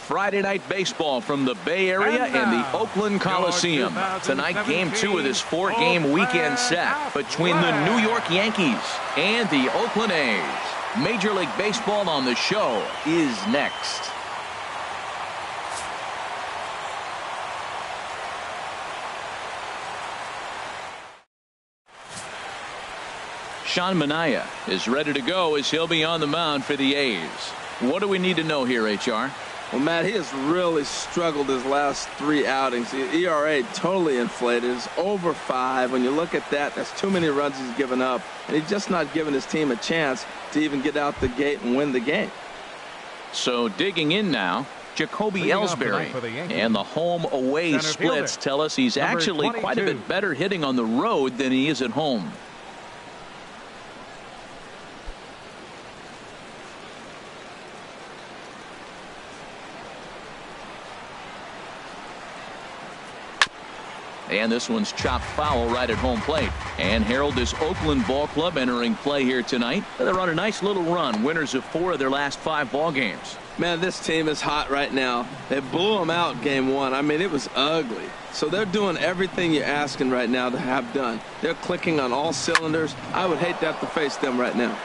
Friday night baseball from the Bay Area and the Oakland Coliseum. Tonight, game 2 of this 4-game weekend set between the New York Yankees and the Oakland A's. Major League Baseball on the show is next. Sean Manaea is ready to go as he'll be on the mound for the A's. What do we need to know here, HR? Well, Matt, he has really struggled his last 3 outings. The ERA totally inflated. It's over 5. When you look at that, that's too many runs he's given up. And he's just not giving his team a chance to even get out the gate and win the game. So digging in now, Jacoby Ellsbury. And the home-away splits tell us he's actually quite a bit better hitting on the road than he is at home. And this one's chopped foul right at home plate. And Harold, this Oakland ball club entering play here tonight. They're on a nice little run. Winners of 4 of their last 5 ball games. Man, this team is hot right now. They blew them out game 1. I mean, it was ugly. So they're doing everything you're asking right now to have done. They're clicking on all cylinders. I would hate to have to face them right now.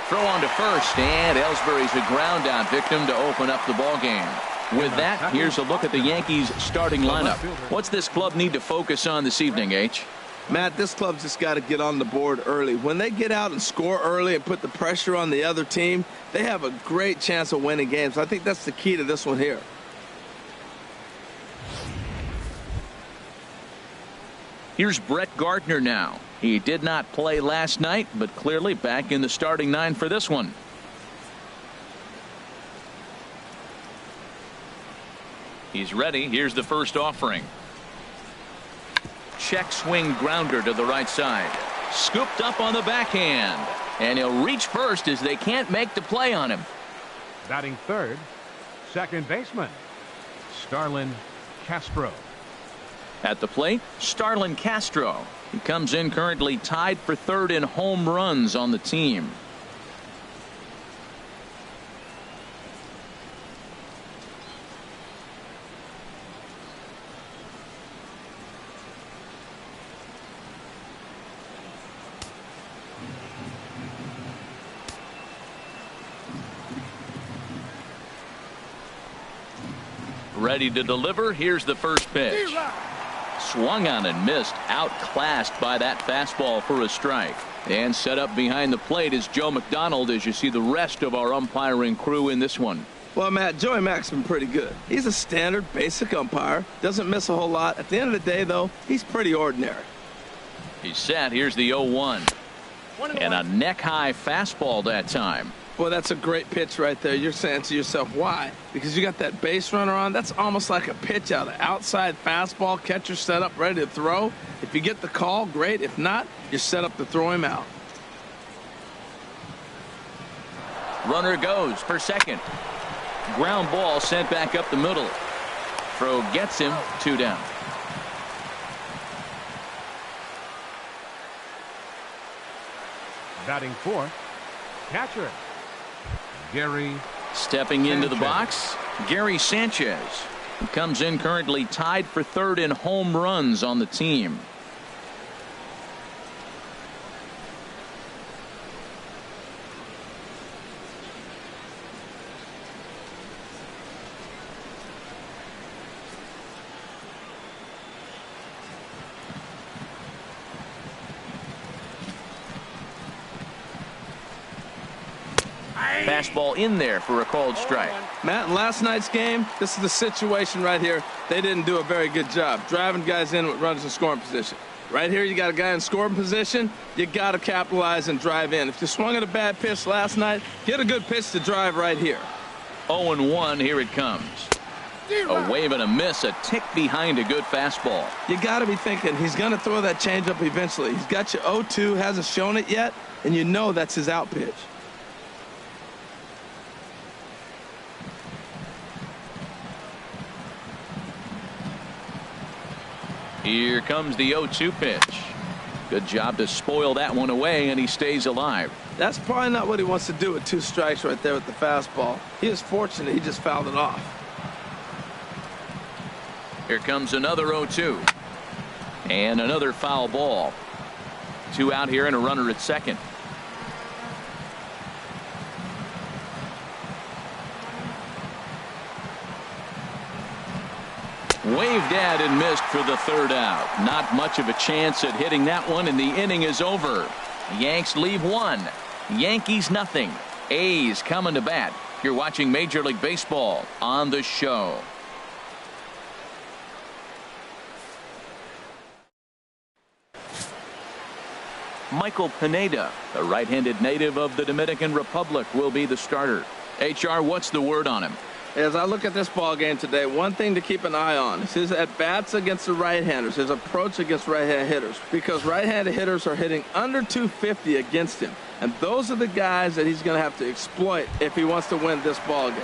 Throw on to first, and Ellsbury's a ground out victim to open up the ball game. With that, here's a look at the Yankees starting lineup. What's this club need to focus on this evening, H? Matt, this club's just got to get on the board early. When they get out and score early and put the pressure on the other team, they have a great chance of winning games. I think that's the key to this one here. Here's Brett Gardner now. He did not play last night, but clearly back in the starting 9 for this one. He's ready. Here's the first offering. Check swing grounder to the right side. Scooped up on the backhand. And he'll reach first as they can't make the play on him. Batting third, second baseman, Starlin Castro. At the plate, Starlin Castro. He comes in currently tied for 3rd in home runs on the team. Ready to deliver. Here's the first pitch. Swung on and missed. Outclassed by that fastball for a strike. And set up behind the plate is Joe McDonald as you see the rest of our umpiring crew in this one. Well, Matt, Joey Mack's been pretty good. He's a standard basic umpire. Doesn't miss a whole lot. At the end of the day, though, he's pretty ordinary. He's set. Here's the 0-1. And a neck-high fastball that time. Well, that's a great pitch right there. You're saying to yourself, why? Because you got that base runner on. That's almost like a pitch out. An outside fastball, catcher set up, ready to throw. If you get the call, great. If not, you're set up to throw him out. Runner goes for second. Ground ball sent back up the middle. Throw gets him. 2 down. Batting fourth, catcher Gary. Stepping into the box, Gary Sanchez. He comes in currently tied for 3rd in home runs on the team. Fastball in there for a called strike. Matt, in last night's game, this is the situation right here. They didn't do a very good job driving guys in with runners in scoring position. Right here, you got a guy in scoring position. You got to capitalize and drive in. If you swung at a bad pitch last night, get a good pitch to drive right here. 0-1. Here it comes. A wave and a miss, a tick behind a good fastball. You got to be thinking he's going to throw that changeup eventually. He's got you 0-2, hasn't shown it yet, and you know that's his out pitch. Here comes the 0-2 pitch. Good job to spoil that one away, and he stays alive. That's probably not what he wants to do with 2 strikes right there with the fastball. He is fortunate he just fouled it off. Here comes another 0-2. And another foul ball. 2 out here and a runner at second. Waved at and missed for the 3rd out. Not much of a chance at hitting that one, and the inning is over. Yanks leave 1. Yankees nothing. A's coming to bat. You're watching Major League Baseball on the show. Michael Pineda, the right-handed native of the Dominican Republic, will be the starter. HR, what's the word on him? As I look at this ball game today, one thing to keep an eye on is his at-bats against the right-handers, his approach against right-handed hitters, because right-handed hitters are hitting under 250 against him, and those are the guys that he's going to have to exploit if he wants to win this ball game.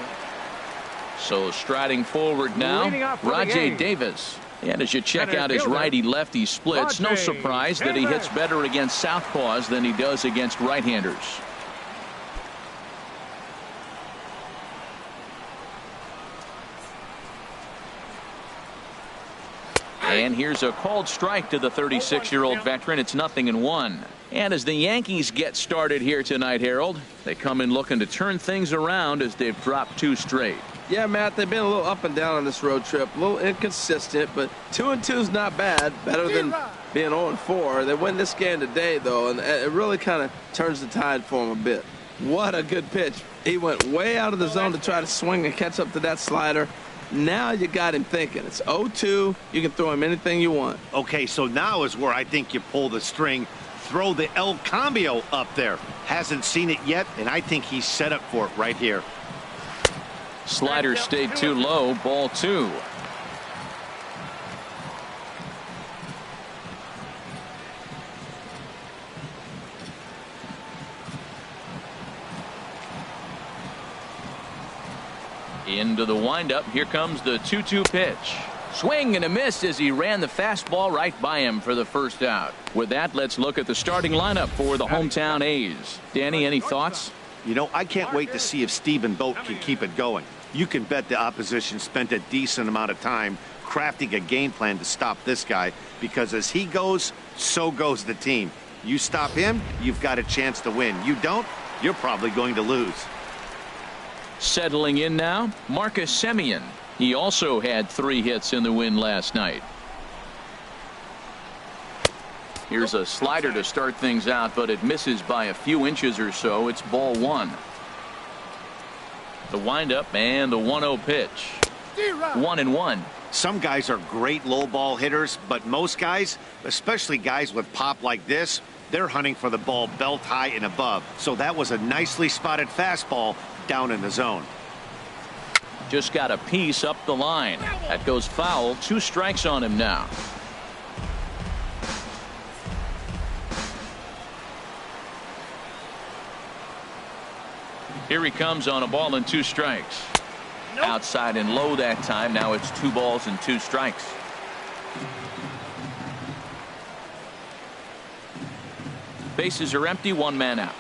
So striding forward now, Rajay Davis. And as you check out his righty-lefty splits, no surprise that he hits better against southpaws than he does against right-handers. And here's a called strike to the 36-year-old veteran. It's 0-1. And as the Yankees get started here tonight, Harold, they come in looking to turn things around as they've dropped 2 straight. Yeah, Matt, they've been a little up and down on this road trip, a little inconsistent, but 2-2 is not bad, better than being 0-4. They win this game today, though, and it really kind of turns the tide for them a bit. What a good pitch. He went way out of the zone to try to swing and catch up to that slider. Now you got him thinking. It's 0-2. You can throw him anything you want. Okay, so now is where I think you pull the string. Throw the El Cambio up there. Hasn't seen it yet, and I think he's set up for it right here. Slider stayed too low. Ball 2. Into the windup. Here comes the 2-2 pitch. Swing and a miss as he ran the fastball right by him for the 1st out. With that, let's look at the starting lineup for the hometown A's. Danny, any thoughts? You know, I can't wait to see if Stephen Vogt can keep it going. You can bet the opposition spent a decent amount of time crafting a game plan to stop this guy, because as he goes, so goes the team. You stop him, you've got a chance to win. You don't, you're probably going to lose. Settling in now, Marcus Semien. He also had 3 hits in the win last night. Here's a slider to start things out, but it misses by a few inches or so. It's ball 1. The windup and the 1-0 pitch. 1-1. Some guys are great low ball hitters, but most guys, especially guys with pop like this, they're hunting for the ball belt high and above. So that was a nicely spotted fastball down in the zone. Just got a piece up the line. That goes foul. 2 strikes on him now. Here he comes on a ball and 2 strikes. Outside and low that time. Now it's 2 balls and 2 strikes. Bases are empty. 1 man out.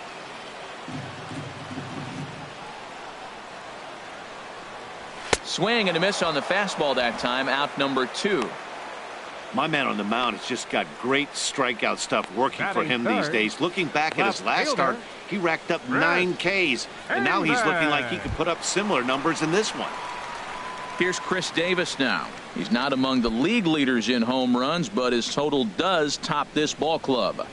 Swing and a miss on the fastball that time. Out number 2. My man on the mound has just got great strikeout stuff working for him these days. Looking back at his last start, he racked up 9 Ks, and now he's looking like he could put up similar numbers in this one. Here's Chris Davis now. He's not among the league leaders in home runs, but his total does top this ball club.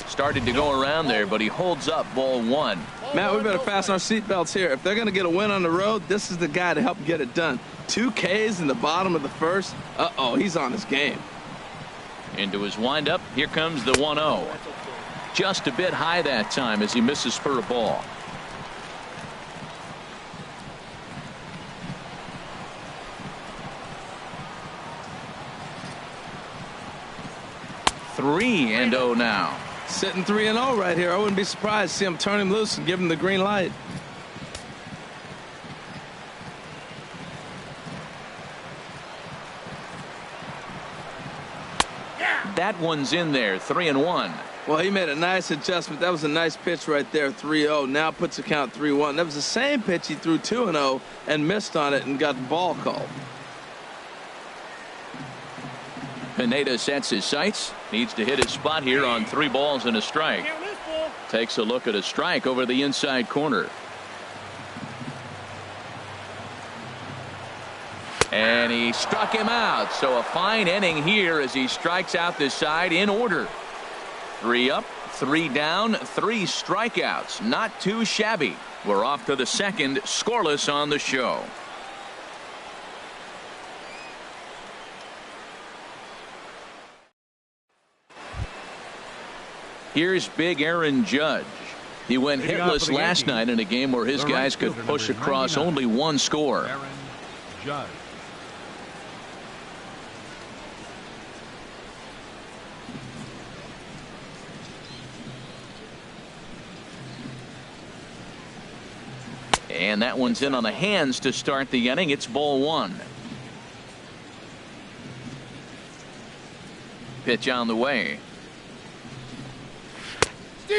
Started to go around there, but he holds up ball 1. Matt, we better fasten our seatbelts here. If they're going to get a win on the road, this is the guy to help get it done. 2 Ks in the bottom of the 1st. Uh-oh, he's on his game. Into his windup. Here comes the 1-0. Just a bit high that time as he misses for a ball. 3-0 now. Sitting 3-0 right here. I wouldn't be surprised to see him turn him loose and give him the green light. That one's in there, 3-1. Well, he made a nice adjustment. That was a nice pitch right there, 3-0. Now puts the count 3-1. That was the same pitch he threw 2-0 and missed on it and got the ball called. Pineda sets his sights. Needs to hit his spot here on 3 balls and a strike. Takes a look at a strike over the inside corner. And he struck him out. So a fine inning here as he strikes out this side in order. 3 up, 3 down, 3 strikeouts. Not too shabby. We're off to the second, scoreless on the show. Here's big Aaron Judge. He went hitless last night in a game where his guys could push across only 1 score. Aaron Judge. And that one's in on the hands to start the inning. It's ball 1. Pitch on the way.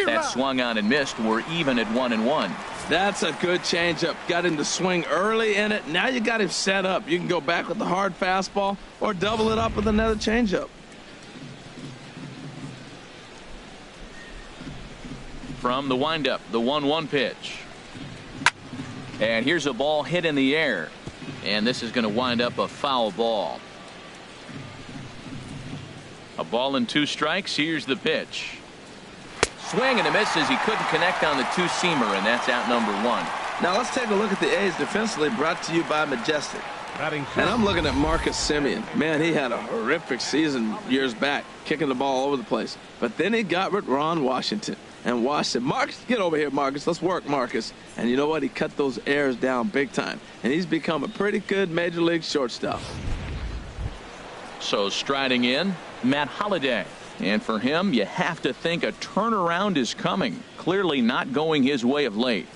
That swung on and missed. We're even at 1-1. That's a good changeup. Got him to swing early in it. Now you got him set up. You can go back with the hard fastball or double it up with another changeup. From the windup, the 1-1 pitch. And here's a ball hit in the air. And this is going to wind up a foul ball. A ball and 2 strikes. Here's the pitch. Swing and a miss as he couldn't connect on the 2-seamer, and that's out number 1. Now let's take a look at the A's defensively, brought to you by Majestic. And I'm looking at Marcus Semien. Man, he had a horrific season years back, kicking the ball all over the place. But then he got with Ron Washington. And Wash said, Marcus, get over here, Marcus. Let's work, Marcus. And you know what? He cut those errors down big time. And he's become a pretty good major league shortstop. So striding in, Matt Holliday. And for him, you have to think a turnaround is coming. Clearly not going his way of late.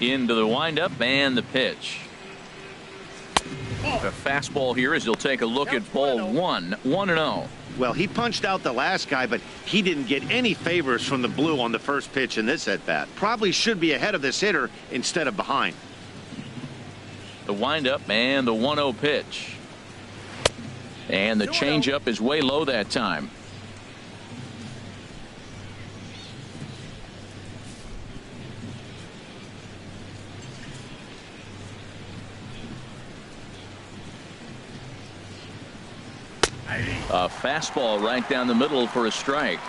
Into the windup and the pitch. The fastball here as he'll take a look at ball 1, 1-0. Well, he punched out the last guy, but he didn't get any favors from the blue on the first pitch in this at-bat. Probably should be ahead of this hitter instead of behind. The windup and the 1-0 pitch. And the changeup is way low that time. A fastball right down the middle for a strike.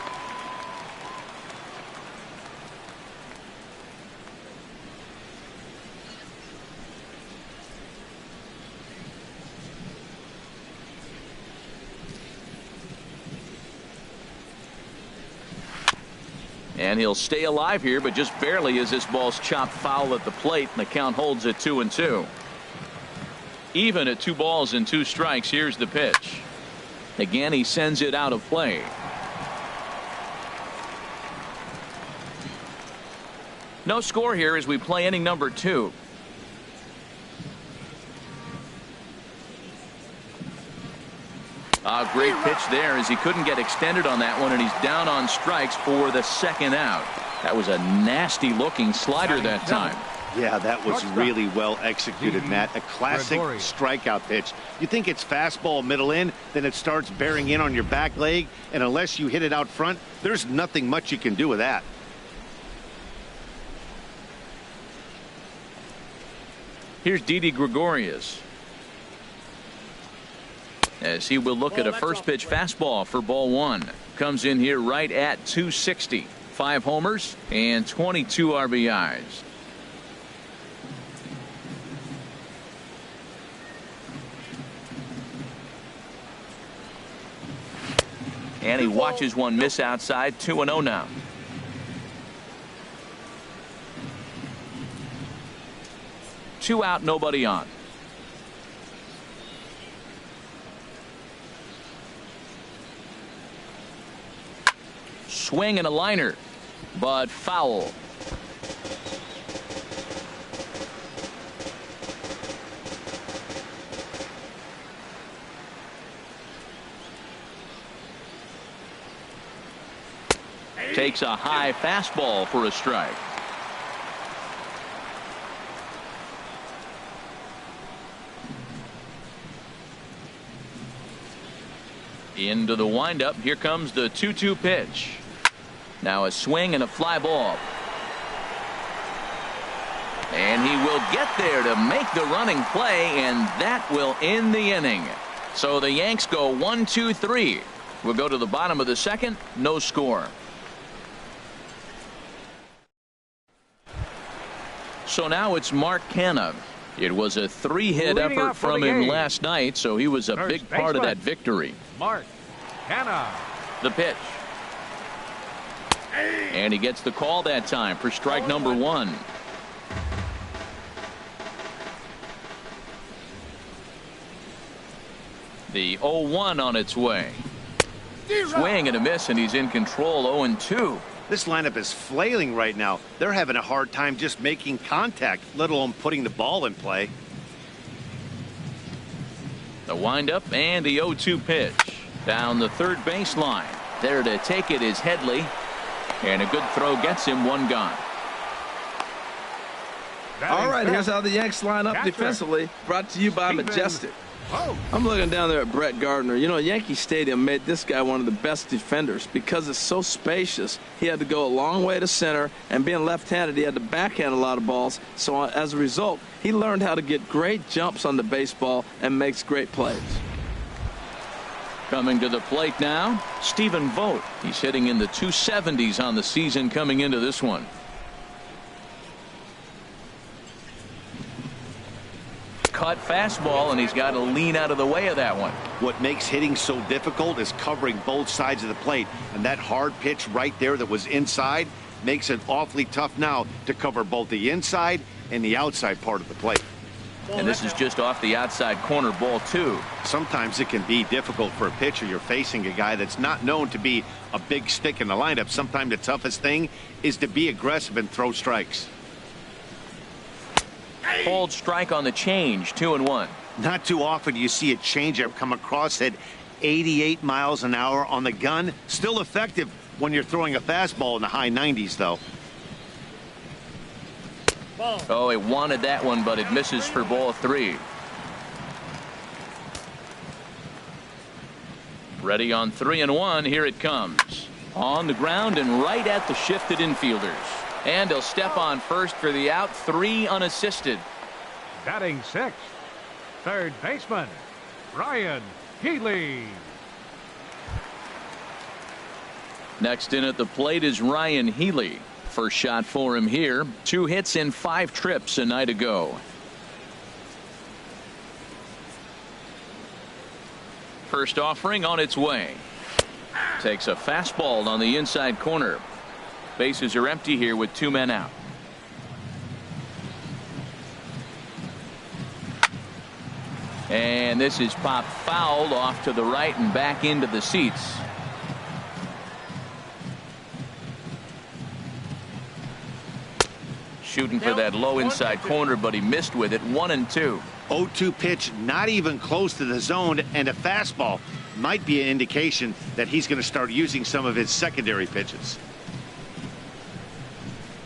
And he'll stay alive here, but just barely as this ball's chopped foul at the plate, and the count holds at 2-2. Even at 2 balls and 2 strikes. Here's the pitch. Again, he sends it out of play. No score here as we play inning number 2. A great pitch there as he couldn't get extended on that one, and he's down on strikes for the 2nd out. That was a nasty looking slider that time. Yeah, that was really well executed, Matt. A classic strikeout pitch. You think it's fastball middle in, then it starts bearing in on your back leg, and unless you hit it out front, there's nothing much you can do with that. Here's Didi Gregorius as he will look at a first pitch fastball for ball 1. Comes in here right at 260. 5 homers and 22 RBIs. And he watches one miss outside. 2-0 now. 2 out, nobody on. Swing and a liner, but foul. Takes a high fastball for a strike. Into the windup. Here comes the 2-2 pitch. Now a swing and a fly ball. And he will get there to make the running play, and that will end the inning. So the Yanks go 1-2-3. We'll go to the bottom of the second. No score. So now it's Mark Canha. It was a 3-hit effort from him last night, so he was a big part of that victory. Mark Canha. The pitch. And he gets the call that time for strike number 1. The 0-1 on its way. Swing and a miss, and he's in control. 0-2. This lineup is flailing right now. They're having a hard time just making contact, let alone putting the ball in play. The windup and the 0-2 pitch. Down the third baseline. There to take it is Headley. And a good throw gets him. 1 gone. All right, here's how the Yanks line up defensively. Brought to you by Majestic. I'm looking down there at Brett Gardner. You know, Yankee Stadium made this guy one of the best defenders because it's so spacious. He had to go a long way to center, and being left-handed, he had to backhand a lot of balls. So as a result, he learned how to get great jumps on the baseball and makes great plays. Coming to the plate now, Stephen Vogt. He's hitting in the 270s on the season coming into this one. Cut fastball, and he's got to lean out of the way of that one. What makes hitting so difficult is covering both sides of the plate, and that hard pitch right there that was inside makes it awfully tough now to cover both the inside and the outside part of the plate. And this is just off the outside corner, ball 2. Sometimes it can be difficult for a pitcher. You're facing a guy that's not known to be a big stick in the lineup. Sometimes the toughest thing is to be aggressive and throw strikes. Hold strike on the change. 2-1. Not too often do you see a changeup come across at 88 miles an hour on the gun. Still effective when you're throwing a fastball in the high 90s, though. Oh, he wanted that one, but it misses for ball 3. Ready on 3-1. Here it comes. On the ground and right at the shifted infielders. And he'll step on first for the out. 3 unassisted. Batting 6th, third baseman, Ryan Healy. Next in at the plate is Ryan Healy. First shot for him here. 2 hits in 5 trips a night ago. First offering on its way. Takes a fastball on the inside corner. Bases are empty here with 2 men out. And this is popped foul off to the right and back into the seats. Shooting for that low inside corner, but he missed with it. 1-2. 0-2 pitch, not even close to the zone, and a fastball might be an indication that he's going to start using some of his secondary pitches.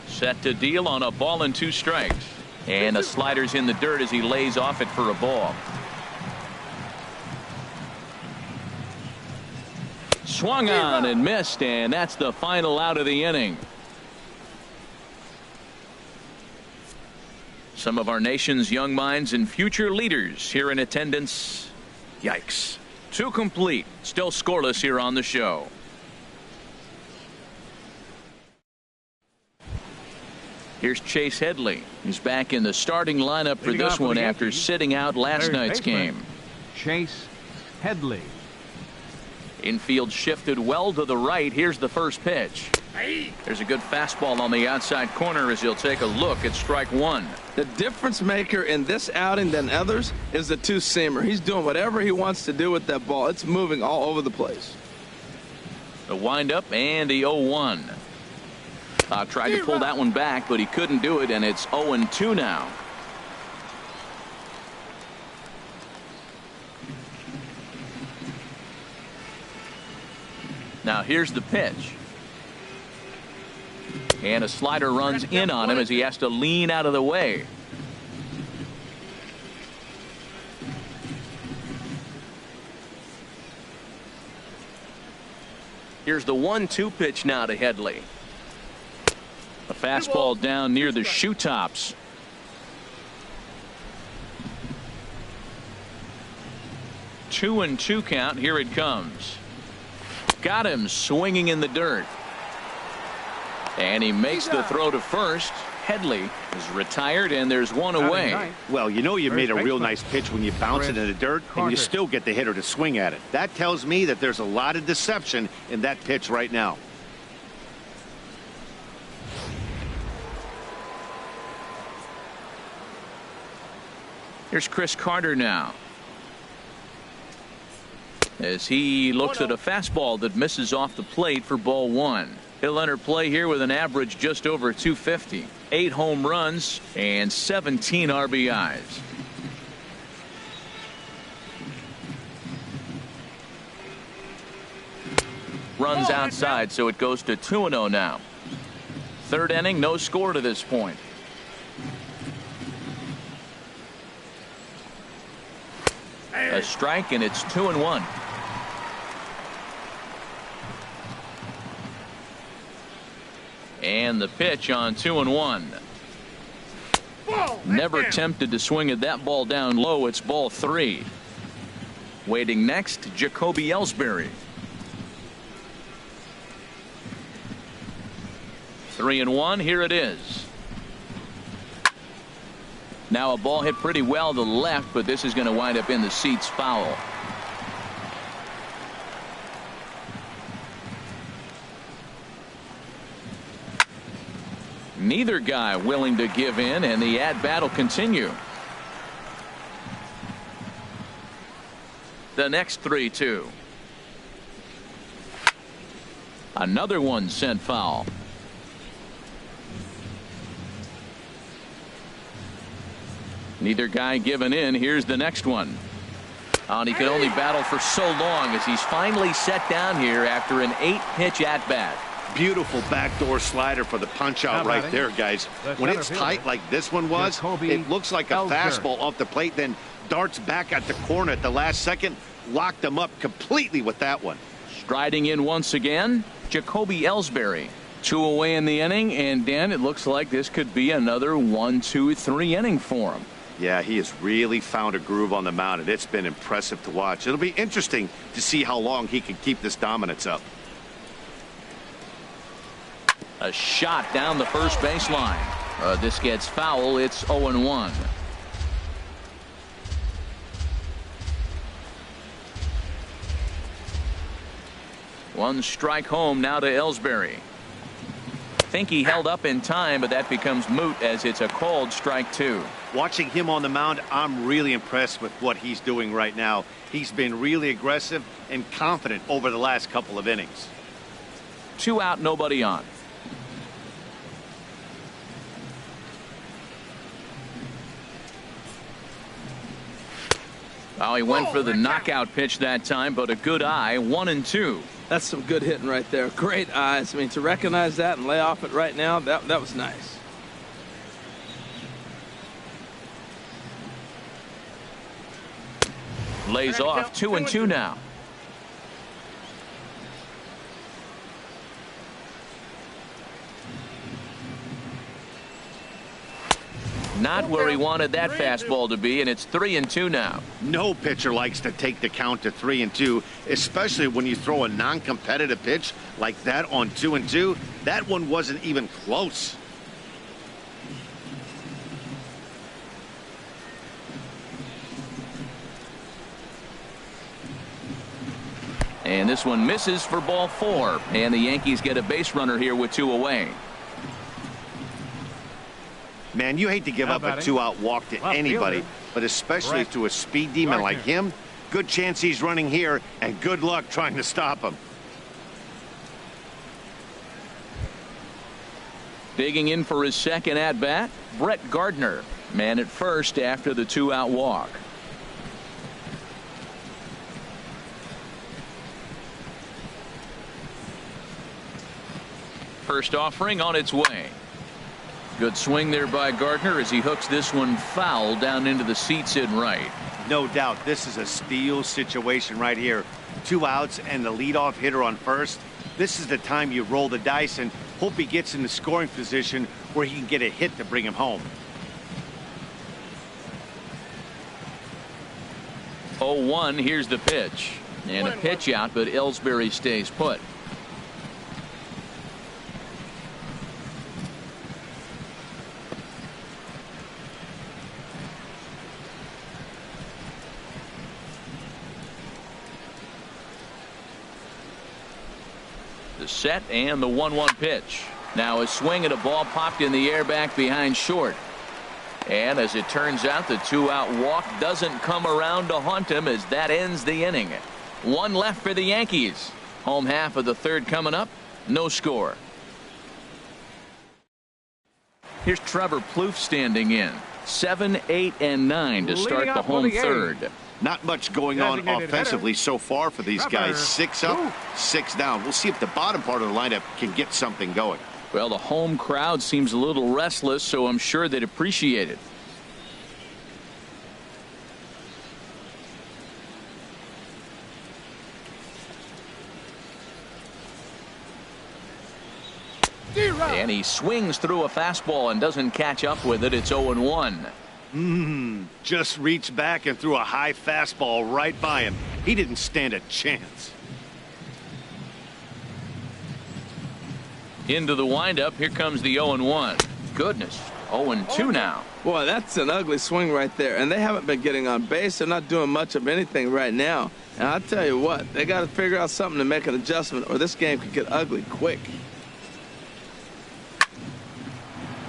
Set to deal on a ball and 2 strikes. And the slider's in the dirt as he lays off it for a ball. Swung on and missed, and that's the final out of the inning. Some of our nation's young minds and future leaders here in attendance. Yikes. 2 complete. Still scoreless here on the show. Here's Chase Headley. He's back in the starting lineup for this one after sitting out last night's game. Chase Headley. Infield shifted well to the right. Here's the first pitch. There's a good fastball on the outside corner as he'll take a look at strike one. The difference maker in this outing than others is the two-seamer. He's doing whatever he wants to do with that ball. It's moving all over the place. The windup and the 0-1. Tried to pull that one back, but he couldn't do it, and it's 0-2 now. Now here's the pitch. And a slider runs in on him as he has to lean out of the way. Here's the 1-2 pitch now to Headley. A fastball down near the shoe tops. Two and two count. Here it comes. Got him swinging in the dirt. And he makes the throw to first. Headley is retired, and there's one away. Well, you know you made a real nice pitch when you bounce it in the dirt, and you still get the hitter to swing at it. That tells me that there's a lot of deception in that pitch right now. Here's Chris Carter now, as he looks at a fastball that misses off the plate for ball one. He'll enter play here with an average just over 250, 8 home runs and 17 RBIs. Runs outside, so it goes to 2-0 now. Third inning, no score to this point. A strike, and it's 2-1. And the pitch on 2-1. Never tempted to swing at that ball down low. It's ball 3. Waiting next, Jacoby Ellsbury. 3-1. Here it is. Now a ball hit pretty well to the left, but this is going to wind up in the seats foul. Neither guy willing to give in, and the at-bat will continue. The next 3-2. Another one sent foul. Neither guy giving in. Here's the next one. And he can only battle for so long as he's finally set down here after an 8-pitch at-bat. Beautiful backdoor slider for the punch out right there, guys. When it's tight like this one was, it looks like a fastball off the plate, then darts back at the corner at the last second. Locked him up completely with that one. Striding in once again, Jacoby Ellsbury. 2 away in the inning, and Dan, it looks like this could be another 1, 2, 3 inning for him. Yeah, he has really found a groove on the mound, and it's been impressive to watch. It'll be interesting to see how long he can keep this dominance up. A shot down the first baseline. This gets foul. It's 0-1. One strike home now to Ellsbury. Think he held up in time, but that becomes moot as it's a called strike 2. Watching him on the mound, I'm really impressed with what he's doing right now. He's been really aggressive and confident over the last couple of innings. 2 out, nobody on. Oh, he went for the knockout pitch that time, but a good eye. 1-2. That's some good hitting right there. Great eyes. I mean, to recognize that and lay off it right now, that was nice. Lays off. 2-2 now. Not where he wanted that fastball to be, and it's 3-2 now. No pitcher likes to take the count to 3-2, especially when you throw a non-competitive pitch like that on 2-2. That one wasn't even close. And this one misses for ball 4. And the Yankees get a base runner here with 2 away. Man, you hate to give up a 2-out walk to anybody, but especially to a speed demon like him. Good chance he's running here, and good luck trying to stop him. Digging in for his second at-bat, Brett Gardner. Man at first after the 2-out walk. First offering on its way. Good swing there by Gardner as he hooks this one foul down into the seats in right. No doubt this is a steal situation right here. 2 outs and the leadoff hitter on first. This is the time you roll the dice and hope he gets in the scoring position where he can get a hit to bring him home. 0-1, here's the pitch. And a pitch out, but Ellsbury stays put. The set and the 1-1 pitch. Now a swing and a ball popped in the air back behind short. And as it turns out, the 2-out walk doesn't come around to haunt him as that ends the inning. 1 left for the Yankees. Home half of the 3rd coming up. No score. Here's Trevor Plouffe standing in. 7, 8, and 9 to start the home 3rd. Not much going on offensively so far for these guys. 6 up, 6 down. We'll see if the bottom part of the lineup can get something going. Well, the home crowd seems a little restless, so I'm sure they'd appreciate it. And he swings through a fastball and doesn't catch up with it. It's 0-1. Just reached back and threw a high fastball right by him. He didn't stand a chance. Into the windup. Here comes the 0-1. Goodness. 0-2 now. Boy, that's an ugly swing right there. And they haven't been getting on base. They're not doing much of anything right now. And I'll tell you what, they got to figure out something to make an adjustment or this game could get ugly quick.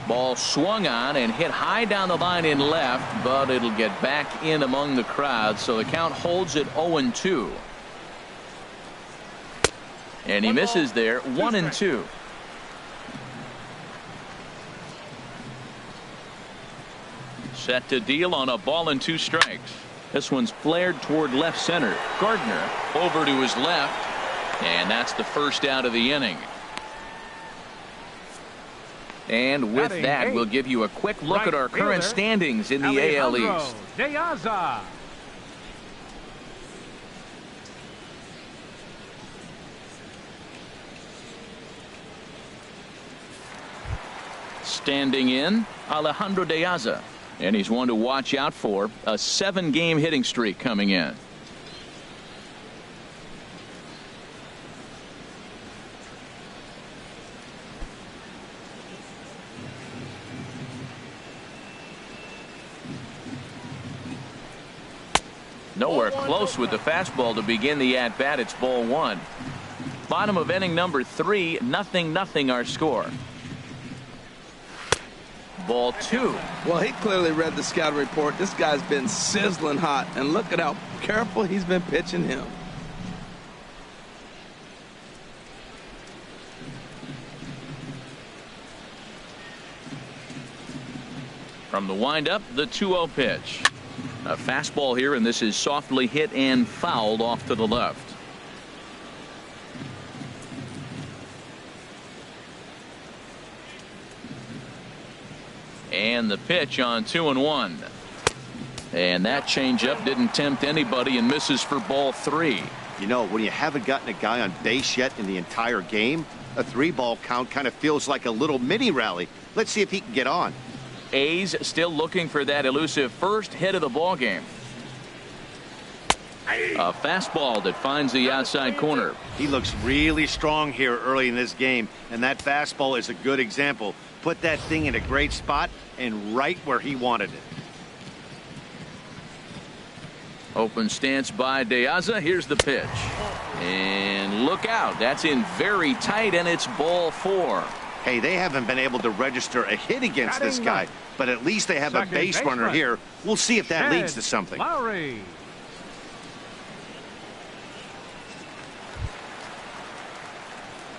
Ball swung on and hit high down the line in left, but it'll get back in among the crowd, so the count holds at 0-2. And he misses there. 1-2. Set to deal on a ball and 2 strikes. This one's flared toward left center. Gardner over to his left, and that's the first out of the inning. And with that, we'll give you a quick look at our current standings in the AL East. Standing in, Alejandro De Aza. And he's one to watch out for. A 7-game hitting streak coming in. Nowhere close with the fastball to begin the at-bat. It's ball 1. Bottom of inning number 3, 0-0 our score. Ball 2. Well, he clearly read the scouting report. This guy's been sizzling hot, and look at how careful he's been pitching him. From the windup, the 2-0 pitch. A fastball here, and this is softly hit and fouled off to the left. And the pitch on 2-1. And that changeup didn't tempt anybody and misses for ball 3. You know, when you haven't gotten a guy on base yet in the entire game, a 3-ball count kind of feels like a little mini rally. Let's see if he can get on. A's still looking for that elusive first hit of the ball game. A fastball that finds the outside corner. He looks really strong here early in this game, and that fastball is a good example. Put that thing in a great spot and right where he wanted it. Open stance by De Aza. Here's the pitch. And look out. That's in very tight, and it's ball 4. Hey, they haven't been able to register a hit against this guy, but at least they have a base runner here. We'll see if that leads to something. Lowry.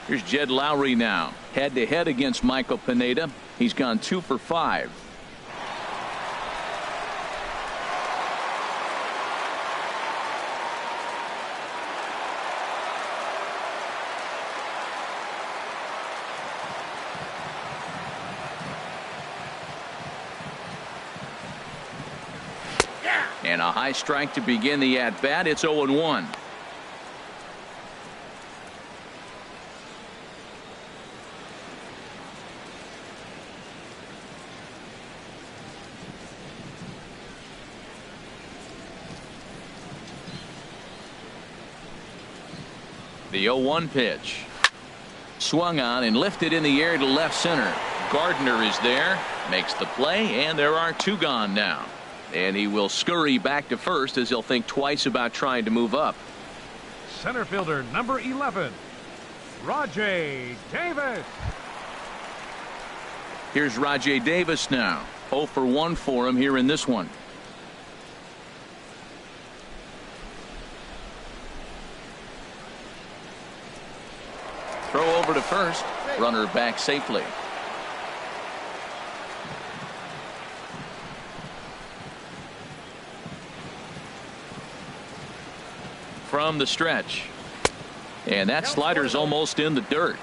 Here's Jed Lowry now. Head-to-head against Michael Pineda. He's gone 2 for 5. And a high strike to begin the at-bat. It's 0-1. The 0-1 pitch. Swung on and lifted in the air to left center. Gardner is there, makes the play, and there are 2 gone now. And he will scurry back to first as he'll think twice about trying to move up. Center fielder number 11, Rajay Davis. Here's Rajay Davis now. 0 for 1 for him here in this one. Throw over to first. Runner back safely. From the stretch. And that slider's almost in the dirt.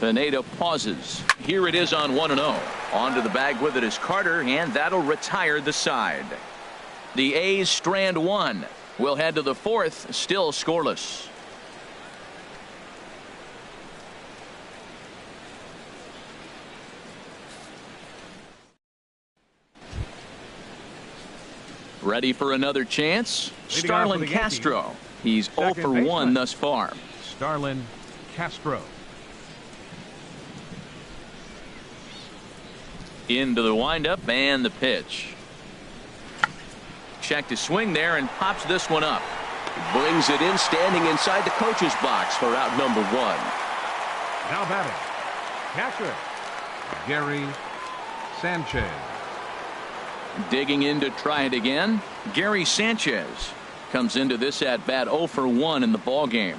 Pineda pauses. Here it is on 1-0. Onto the bag with it is Carter, and that'll retire the side. The A's strand 1. We'll head to the 4th, still scoreless. Ready for another chance? Starlin Castro. He's 0 for 1 thus far. Starlin Castro. Into the windup and the pitch. Check to swing there and pops this one up. Brings it in, standing inside the coach's box for out number 1. Now batting, catcher Gary Sanchez. Digging in to try it again. Gary Sanchez comes into this at bat 0 for 1 in the ball game.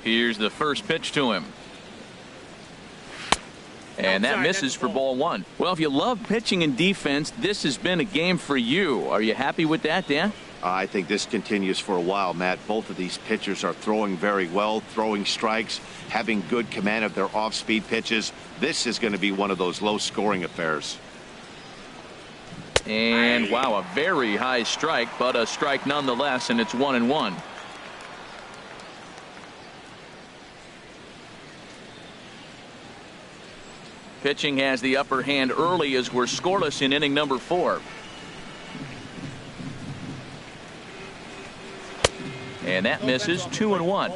Here's the first pitch to him. And that misses for ball 1. Well, if you love pitching and defense, this has been a game for you. Are you happy with that, Dan? I think this continues for a while, Matt. Both of these pitchers are throwing very well, throwing strikes, having good command of their off-speed pitches. This is going to be one of those low-scoring affairs. And, wow, a very high strike, but a strike nonetheless, and it's 1-1. Pitching has the upper hand early as we're scoreless in inning number 4. And that misses. 2-1.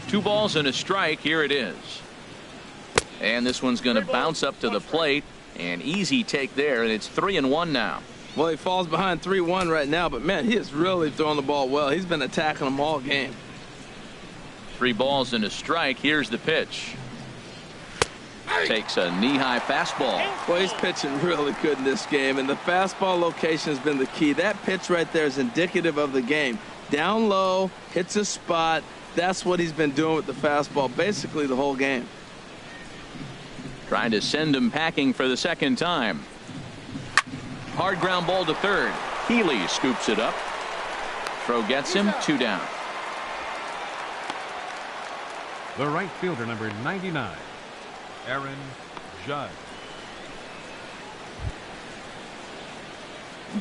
Two balls and a strike. Here it is. And this one's going to bounce up to the plate. An easy take there, and it's 3-1 now. Well, he falls behind 3-1 right now, but man, he is really throwing the ball well. He's been attacking them all game. 3 balls and a strike. Here's the pitch. Takes a knee-high fastball. Well, he's pitching really good in this game, and the fastball location has been the key. That pitch right there is indicative of the game. Down low, hits a spot. That's what he's been doing with the fastball basically the whole game. Trying to send him packing for the second time. Hard ground ball to third. Healy scoops it up. Throw gets him. 2 down. The right fielder, number 99, Aaron Judge.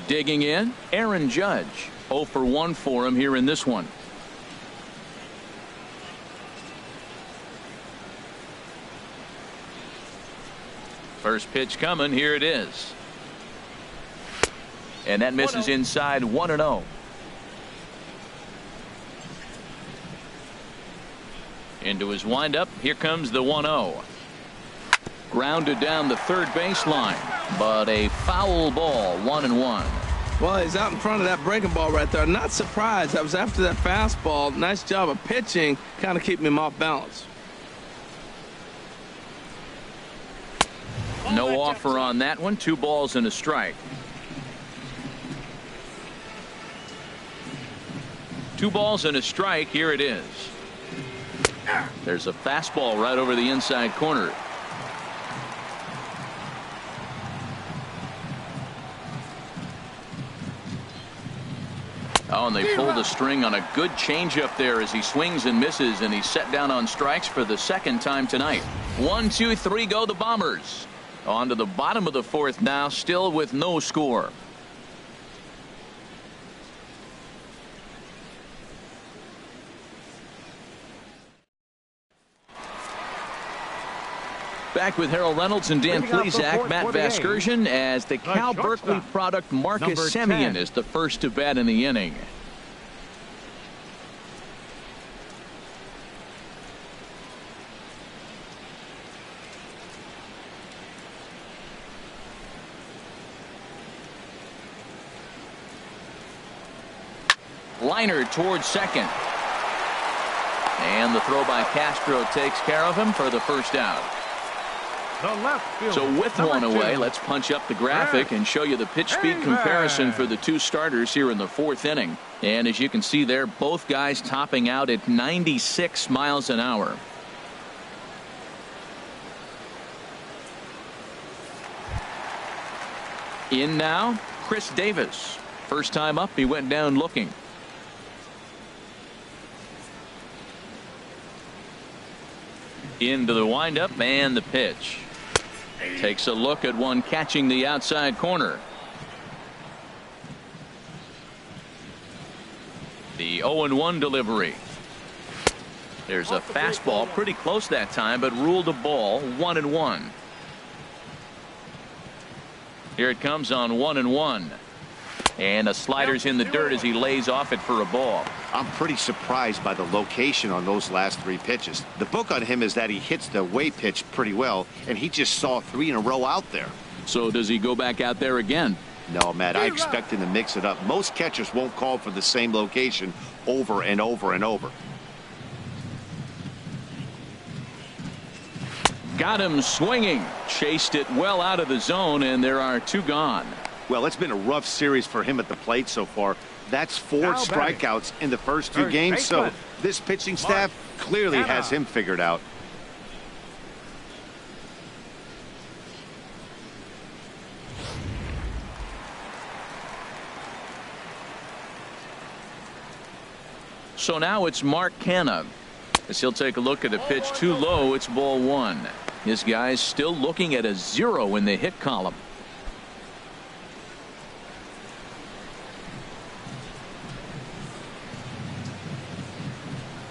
Digging in, Aaron Judge. 0 for 1 for him here in this one. First pitch coming. Here it is. And that misses inside 1-0. Into his windup. Here comes the 1-0. Grounded down the third baseline, but a foul ball, 1-1. Well, he's out in front of that breaking ball right there. Not surprised. I was after that fastball. Nice job of pitching, kind of keeping him off balance. No offer on that one. 2 balls and a strike. 2 balls and a strike. Here it is. There's a fastball right over the inside corner. Oh, and they pulled a string on a good changeup there as he swings and misses, and he's set down on strikes for the second time tonight. 1, 2, 3 go the Bombers. On to the bottom of the 4th now, still with no score. Back with Harold Reynolds and Dan Plesac. Matt Vasgersian as the Cal Berkeley product Marcus Semien is the first to bat in the inning. Liner towards second. And the throw by Castro takes care of him for the first out. So with one away, let's punch up the graphic and show you the pitch speed comparison for the 2 starters here in the 4th inning. And as you can see there, both guys topping out at 96 miles an hour. In now, Chris Davis. First time up, he went down looking. Into the windup and the pitch. Takes a look at one catching the outside corner. The 0-1 delivery. There's a fastball pretty close that time, but ruled a ball. 1-1. Here it comes on 1-1. And the slider's in the dirt as he lays off it for a ball. I'm pretty surprised by the location on those last 3 pitches. The book on him is that he hits the away pitch pretty well, and he just saw 3 in a row out there. So does he go back out there again? No, Matt, I expect him to mix it up. Most catchers won't call for the same location over and over and over. Got him swinging. Chased it well out of the zone, and there are 2 gone. Well, it's been a rough series for him at the plate so far. That's 4 strikeouts in the first 2 games, so this pitching staff clearly has him figured out. So now it's Mark Canha as he'll take a look at a pitch too low. It's ball 1. His guy's still looking at a 0 in the hit column.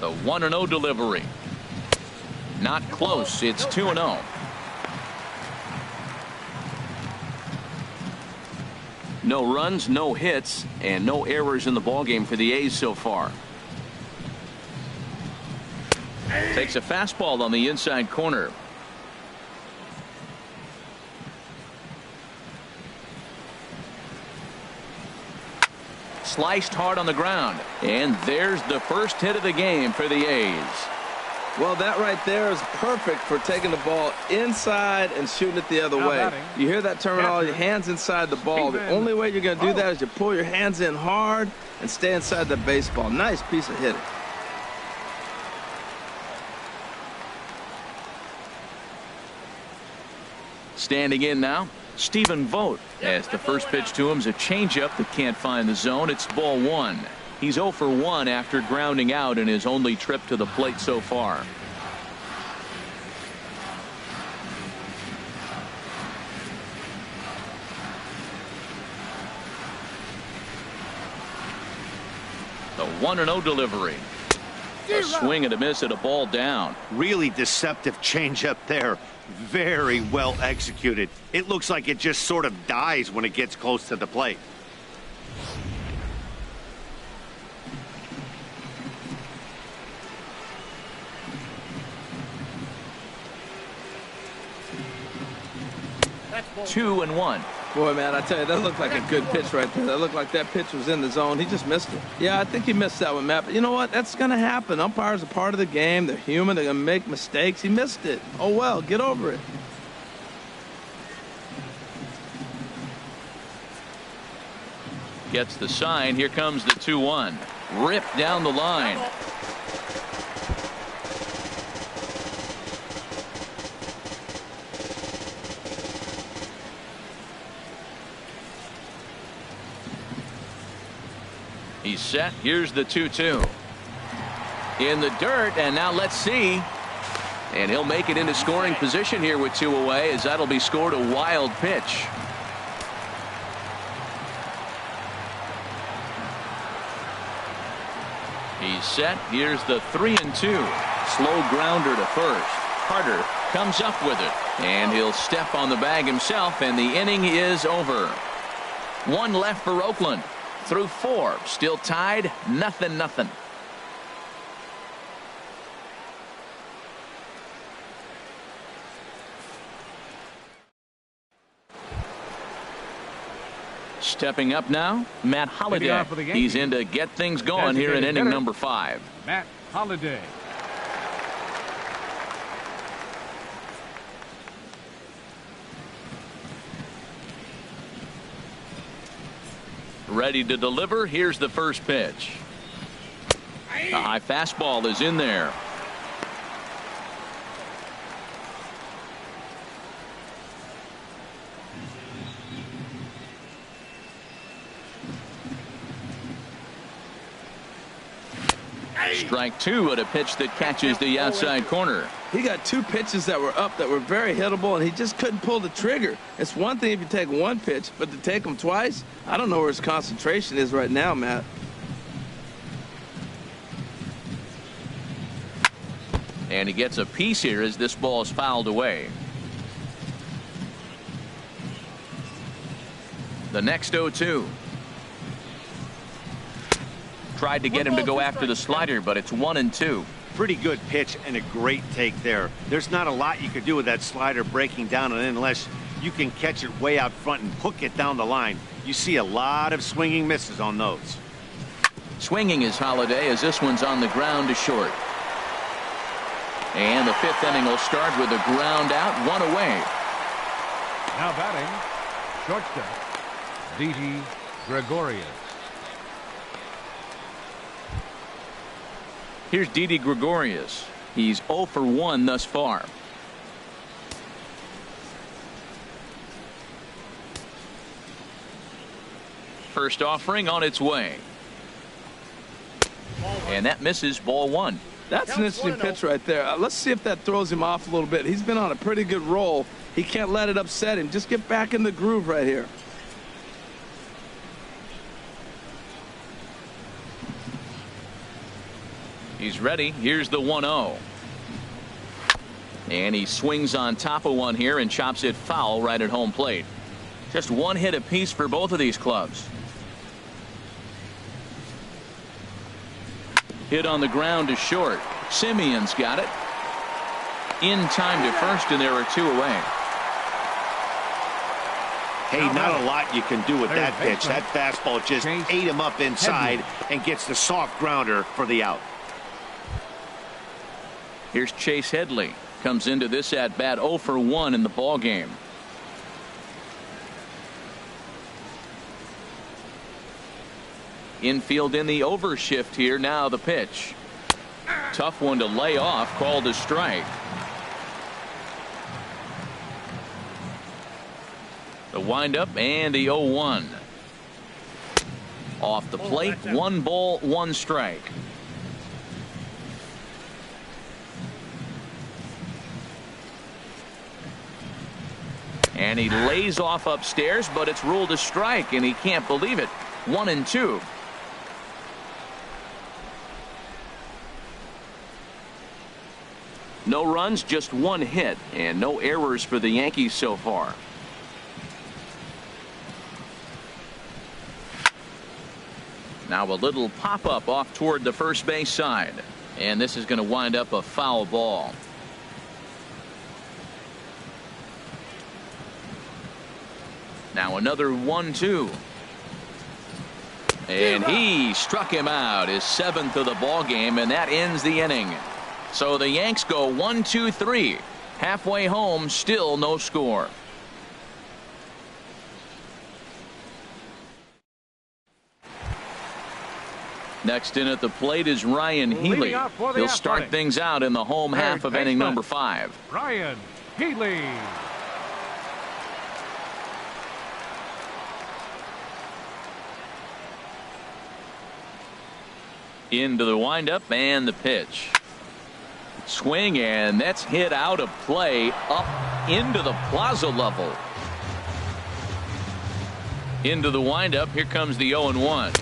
The 1-0 delivery. Not close. It's 2-0. No runs, no hits, and no errors in the ballgame for the A's so far. Takes a fastball on the inside corner. Sliced hard on the ground, and there's the first hit of the game for the A's. Well, that right there is perfect for taking the ball inside and shooting it the other way. You hear that terminology, hands inside the ball. The only way you're going to do that is you pull your hands in hard and stay inside the baseball. Nice piece of hitting. Standing in now, Stephen Vogt, as the first pitch to him is a changeup that can't find the zone. It's ball 1. He's 0 for 1 after grounding out in his only trip to the plate so far. The 1-0 delivery. A swing and a miss at a ball down. Really deceptive changeup there. Very well executed. It looks like it just sort of dies when it gets close to the plate. 2-1. Boy, man, I tell you, that looked like a good pitch right there. That looked like that pitch was in the zone. He just missed it. Yeah, I think he missed that one, Matt. But you know what? That's going to happen. Umpires are part of the game. They're human. They're going to make mistakes. He missed it. Oh, well, get over it. Gets the sign. Here comes the 2-1. Ripped down the line. He's set. Here's the 2-2. In the dirt, and now let's see. And he'll make it into scoring position here with 2 away, as that'll be scored a wild pitch. He's set. Here's the 3-2. Slow grounder to first. Carter comes up with it, and he'll step on the bag himself, and the inning is over. 1 left for Oakland. Through 4, still tied, 0-0. Stepping up now, Matt Holliday. He's in to get things going here in inning number 5. Matt Holliday. Ready to deliver. Here's the first pitch. The high fastball is in there. Strike 2 at a pitch that catches the outside corner. He got 2 pitches that were up that were very hittable, and he just couldn't pull the trigger. It's one thing if you take 1 pitch, but to take them twice, I don't know where his concentration is right now, Matt. And he gets a piece here as this ball is fouled away. The next 0-2. Tried to get him to go after the slider, but it's 1-2. Pretty good pitch and a great take there. There's not a lot you could do with that slider breaking down and in unless you can catch it way out front and hook it down the line. You see a lot of swinging misses on those. Swinging is Holliday as this one's on the ground to short. And the 5th inning will start with a ground out, 1 away. Now batting, shortstop, Didi Gregorius. Here's Didi Gregorius. He's 0 for 1 thus far. First offering on its way. And that misses, ball 1. That's an interesting pitch right there. Let's see if that throws him off a little bit. He's been on a pretty good roll. He can't let it upset him. Just get back in the groove right here. He's ready. Here's the 1-0. And he swings on top of one here and chops it foul right at home plate. Just 1 hit apiece for both of these clubs. Hit on the ground to short. Simeon's got it. In time to first, and there are 2 away. Hey, not a lot you can do with that pitch. That fastball just ate him up inside and gets the soft grounder for the out. Here's Chase Headley. Comes into this at bat 0 for 1 in the ball game. Infield in the overshift here. Now the pitch. Tough one to lay off. Called a strike. The windup and the 0-1. Off the plate. 1 ball, 1 strike. And he lays off upstairs, but it's ruled a strike, and he can't believe it. 1-2. No runs, just 1 hit, and no errors for the Yankees so far. Now a little pop-up off toward the first base side. And this is going to wind up a foul ball. Now another 1-2. And he struck him out, his 7th of the ball game, and that ends the inning. So the Yanks go 1-2-3. Halfway home, still no score. Next in at the plate is Ryan Healy. He'll start things out in the home half of inning number 5. Ryan Healy. Into the windup and the pitch. Swing, and that's hit out of play up into the plaza level. Into the windup. Here comes the 0-1.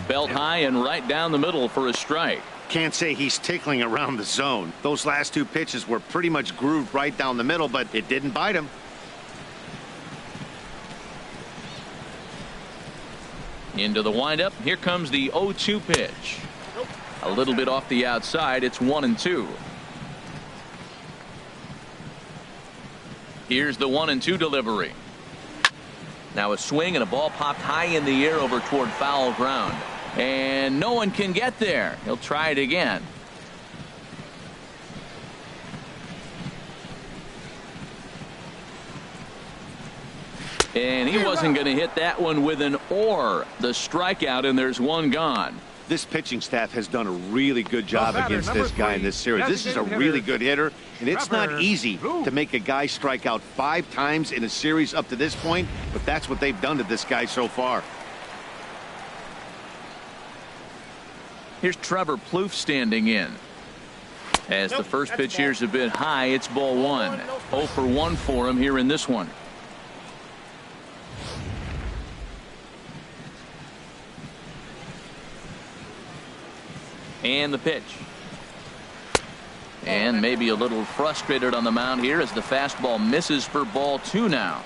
Belt high and right down the middle for a strike. Can't say he's tickling around the zone. Those last 2 pitches were pretty much grooved right down the middle, but it didn't bite him. Into the windup. Here comes the 0-2 pitch. A little bit off the outside. It's 1-2. Here's the 1-2 delivery. Now a swing and a ball popped high in the air over toward foul ground. And no one can get there. He'll try it again. And he wasn't going to hit that one with an or. The strikeout, and there's one gone. This pitching staff has done a really good job against this guy in this series. This is a really good hitter, and it's not easy to make a guy strike out 5 times in a series up to this point, but that's what they've done to this guy so far. Here's Trevor Plouffe standing in. As the first pitch here's a bit high, it's ball 1. 0 for 1 for him here in this one. And the pitch. And maybe a little frustrated on the mound here as the fastball misses for ball 2 now.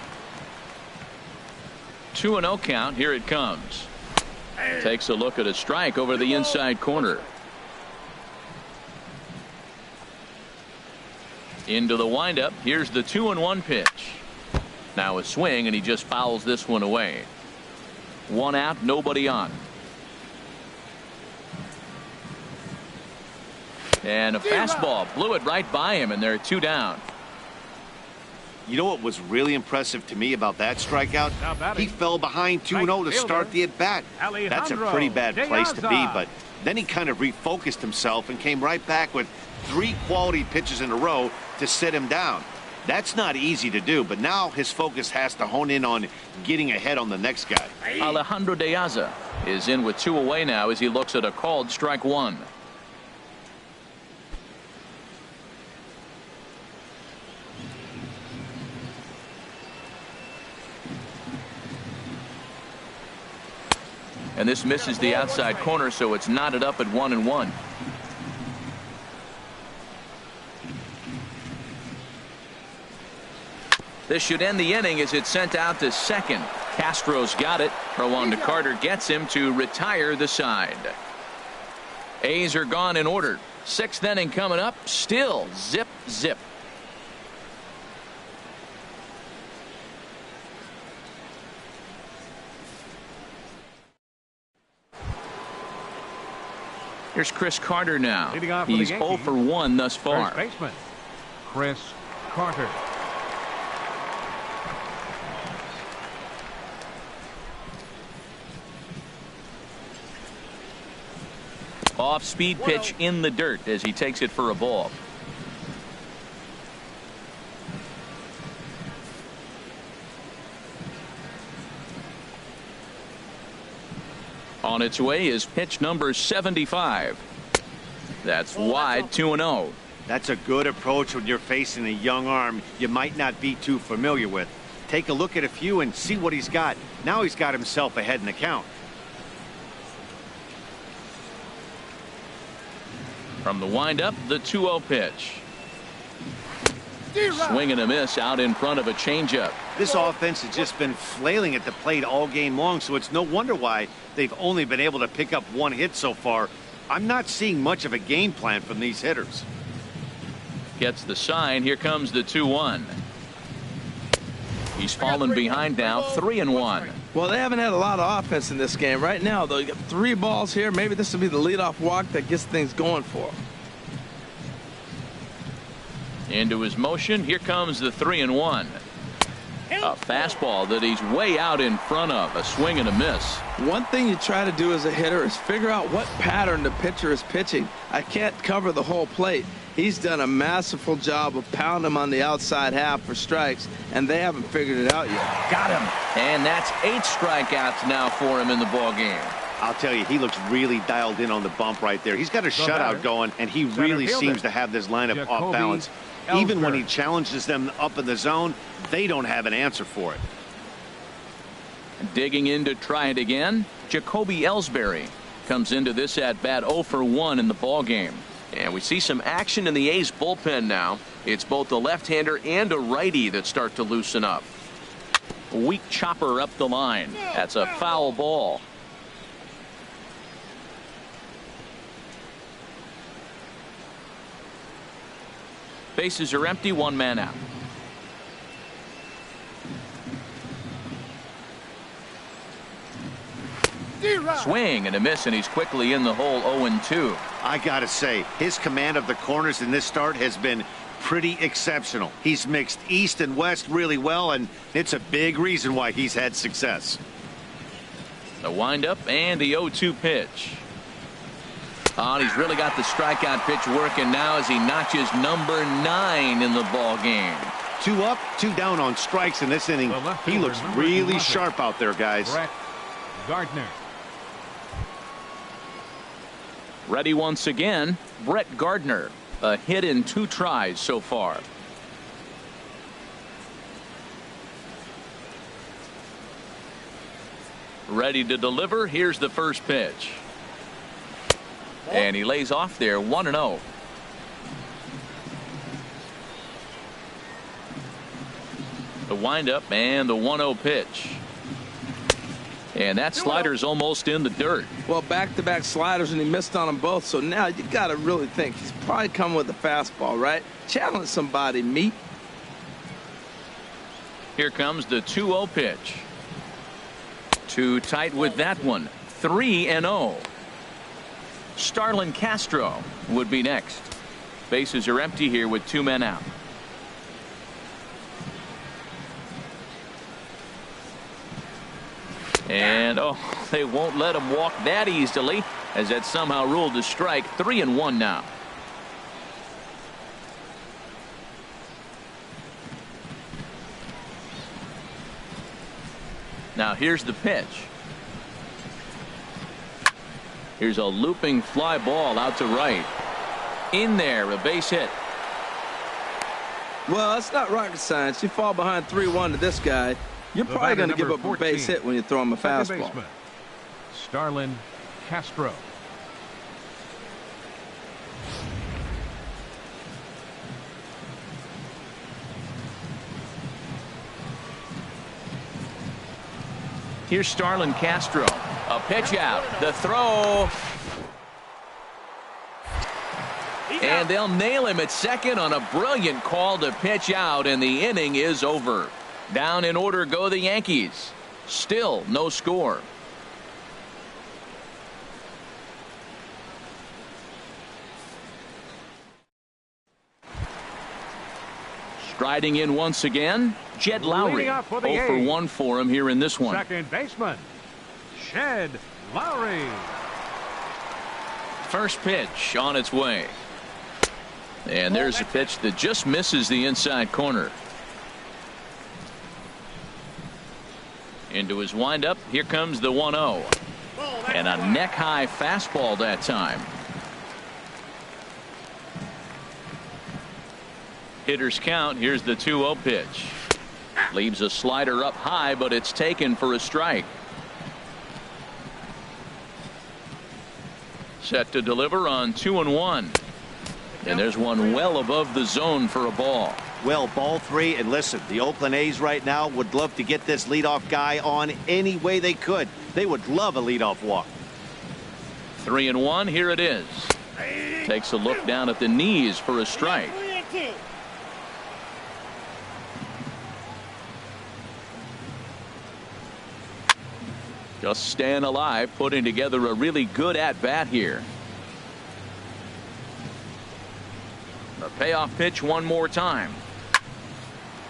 2-0 count. Here it comes. Takes a look at a strike over the inside corner. Into the windup. Here's the 2-1 pitch. Now a swing, and he just fouls this one away. 1 out, nobody on. And a fastball blew it right by him, and they're 2 down. You know what was really impressive to me about that strikeout? He fell behind 2-0 to start the at-bat. That's a pretty bad place to be, but then he kind of refocused himself and came right back with 3 quality pitches in a row to sit him down. That's not easy to do, but now his focus has to hone in on getting ahead on the next guy. Alejandro De Aza is in with 2 away now as he looks at a called strike 1. And this misses the outside corner, so it's knotted up at 1-1. This should end the inning as it's sent out to second. Castro's got it. Throw on to Carter gets him to retire the side. A's are gone in order. 6th inning coming up. Still zip zip. Here's Chris Carter now. He's 0 for 1 thus far. First baseman, Chris Carter. Off-speed pitch in the dirt as he takes it for a ball. On its way is pitch number 75. That's wide, 2-0. That's a good approach when you're facing a young arm you might not be too familiar with. Take a look at a few and see what he's got. Now he's got himself ahead in the count. From the windup, the 2-0 pitch. Swing and a miss out in front of a changeup. This offense has just been flailing at the plate all game long, so it's no wonder why they've only been able to pick up 1 hit so far. I'm not seeing much of a game plan from these hitters. Gets the sign. Here comes the 2-1. He's fallen behind now, 3-1. Well, they haven't had a lot of offense in this game. Right now, though, you got 3 balls here. Maybe this will be the leadoff walk that gets things going for him. Into his motion. Here comes the 3-1. A fastball that he's way out in front of. A swing and a miss. One thing you try to do as a hitter is figure out what pattern the pitcher is pitching. I can't cover the whole plate. He's done a masterful job of pounding him on the outside half for strikes, and they haven't figured it out yet. Got him. And that's 8 strikeouts now for him in the ball game. I'll tell you, he looks really dialed in on the bump right there. He's got a shutout going, and he really seems to have this lineup off balance. Even when he challenges them up in the zone, they don't have an answer for it. Digging in to try it again, Jacoby Ellsbury comes into this at-bat 0 for 1 in the ball game. And we see some action in the A's bullpen now. It's both a left-hander and a righty that start to loosen up. A weak chopper up the line. That's a foul ball. Bases are empty, 1 man out. Swing and a miss, and he's quickly in the hole. 0-2. I gotta say, his command of the corners in this start has been pretty exceptional. He's mixed east and west really well, and it's a big reason why he's had success. The windup and the 0-2 pitch. Oh, and he's really got the strikeout pitch working now as he notches number 9 in the ball game. 2 up, 2 down on strikes in this inning. He looks really sharp out there, guys. Brett Gardner. Ready once again, Brett Gardner. A hit in 2 tries so far. Ready to deliver. Here's the first pitch. And he lays off there, 1-0. The windup and the 1-0 pitch. And that slider's almost in the dirt. Well, back-to-back sliders, and he missed on them both. So now you got to really think. He's probably coming with a fastball, right? Challenge somebody, meet. Here comes the 2-0 pitch. Too tight with that one. 3-0. Starlin Castro would be next. Bases are empty here with 2 men out. And they won't let him walk that easily, as that somehow ruled a strike. 3-1 now. Now here's the pitch. Here's a looping fly ball out to right. In there, a base hit. Well, it's not rocket science. You fall behind 3-1 to this guy, you're probably going to give up 14, a base hit when you throw him a fastball. Baseman, Starlin Castro. Here's Starlin Castro. A pitch out. The throw. And they'll nail him at second on a brilliant call to pitch out, and the inning is over. Down in order go the Yankees. Still no score. Striding in once again, Jed Lowry. 0 for 1 for him here in this one. Second baseman, Jed Lowry. First pitch on its way. And there's a pitch that just misses the inside corner. Into his windup. Here comes the 1-0. And a neck-high fastball that time. Hitters count. Here's the 2-0 pitch. Leaves a slider up high, but it's taken for a strike. Set to deliver on 2-1. And there's one well above the zone for a ball. Well, ball 3, and listen, the Oakland A's right now would love to get this leadoff guy on any way they could. They would love a leadoff walk. 3-1. Here it is. Takes a look down at the knees for a strike. Just staying alive, putting together a really good at-bat here. The payoff pitch one more time.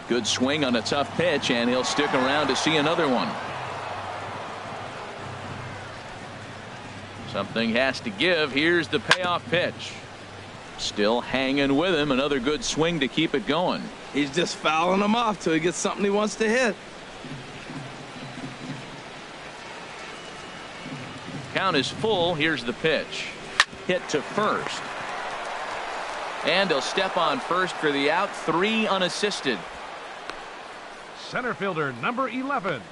Good swing on a tough pitch, and he'll stick around to see another one. Something has to give. Here's the payoff pitch. Still hanging with him. Another good swing to keep it going. He's just fouling him off till he gets something he wants to hit. Count is full. Here's the pitch. Hit to first. And he'll step on first for the out. 3 unassisted. Center fielder number 11,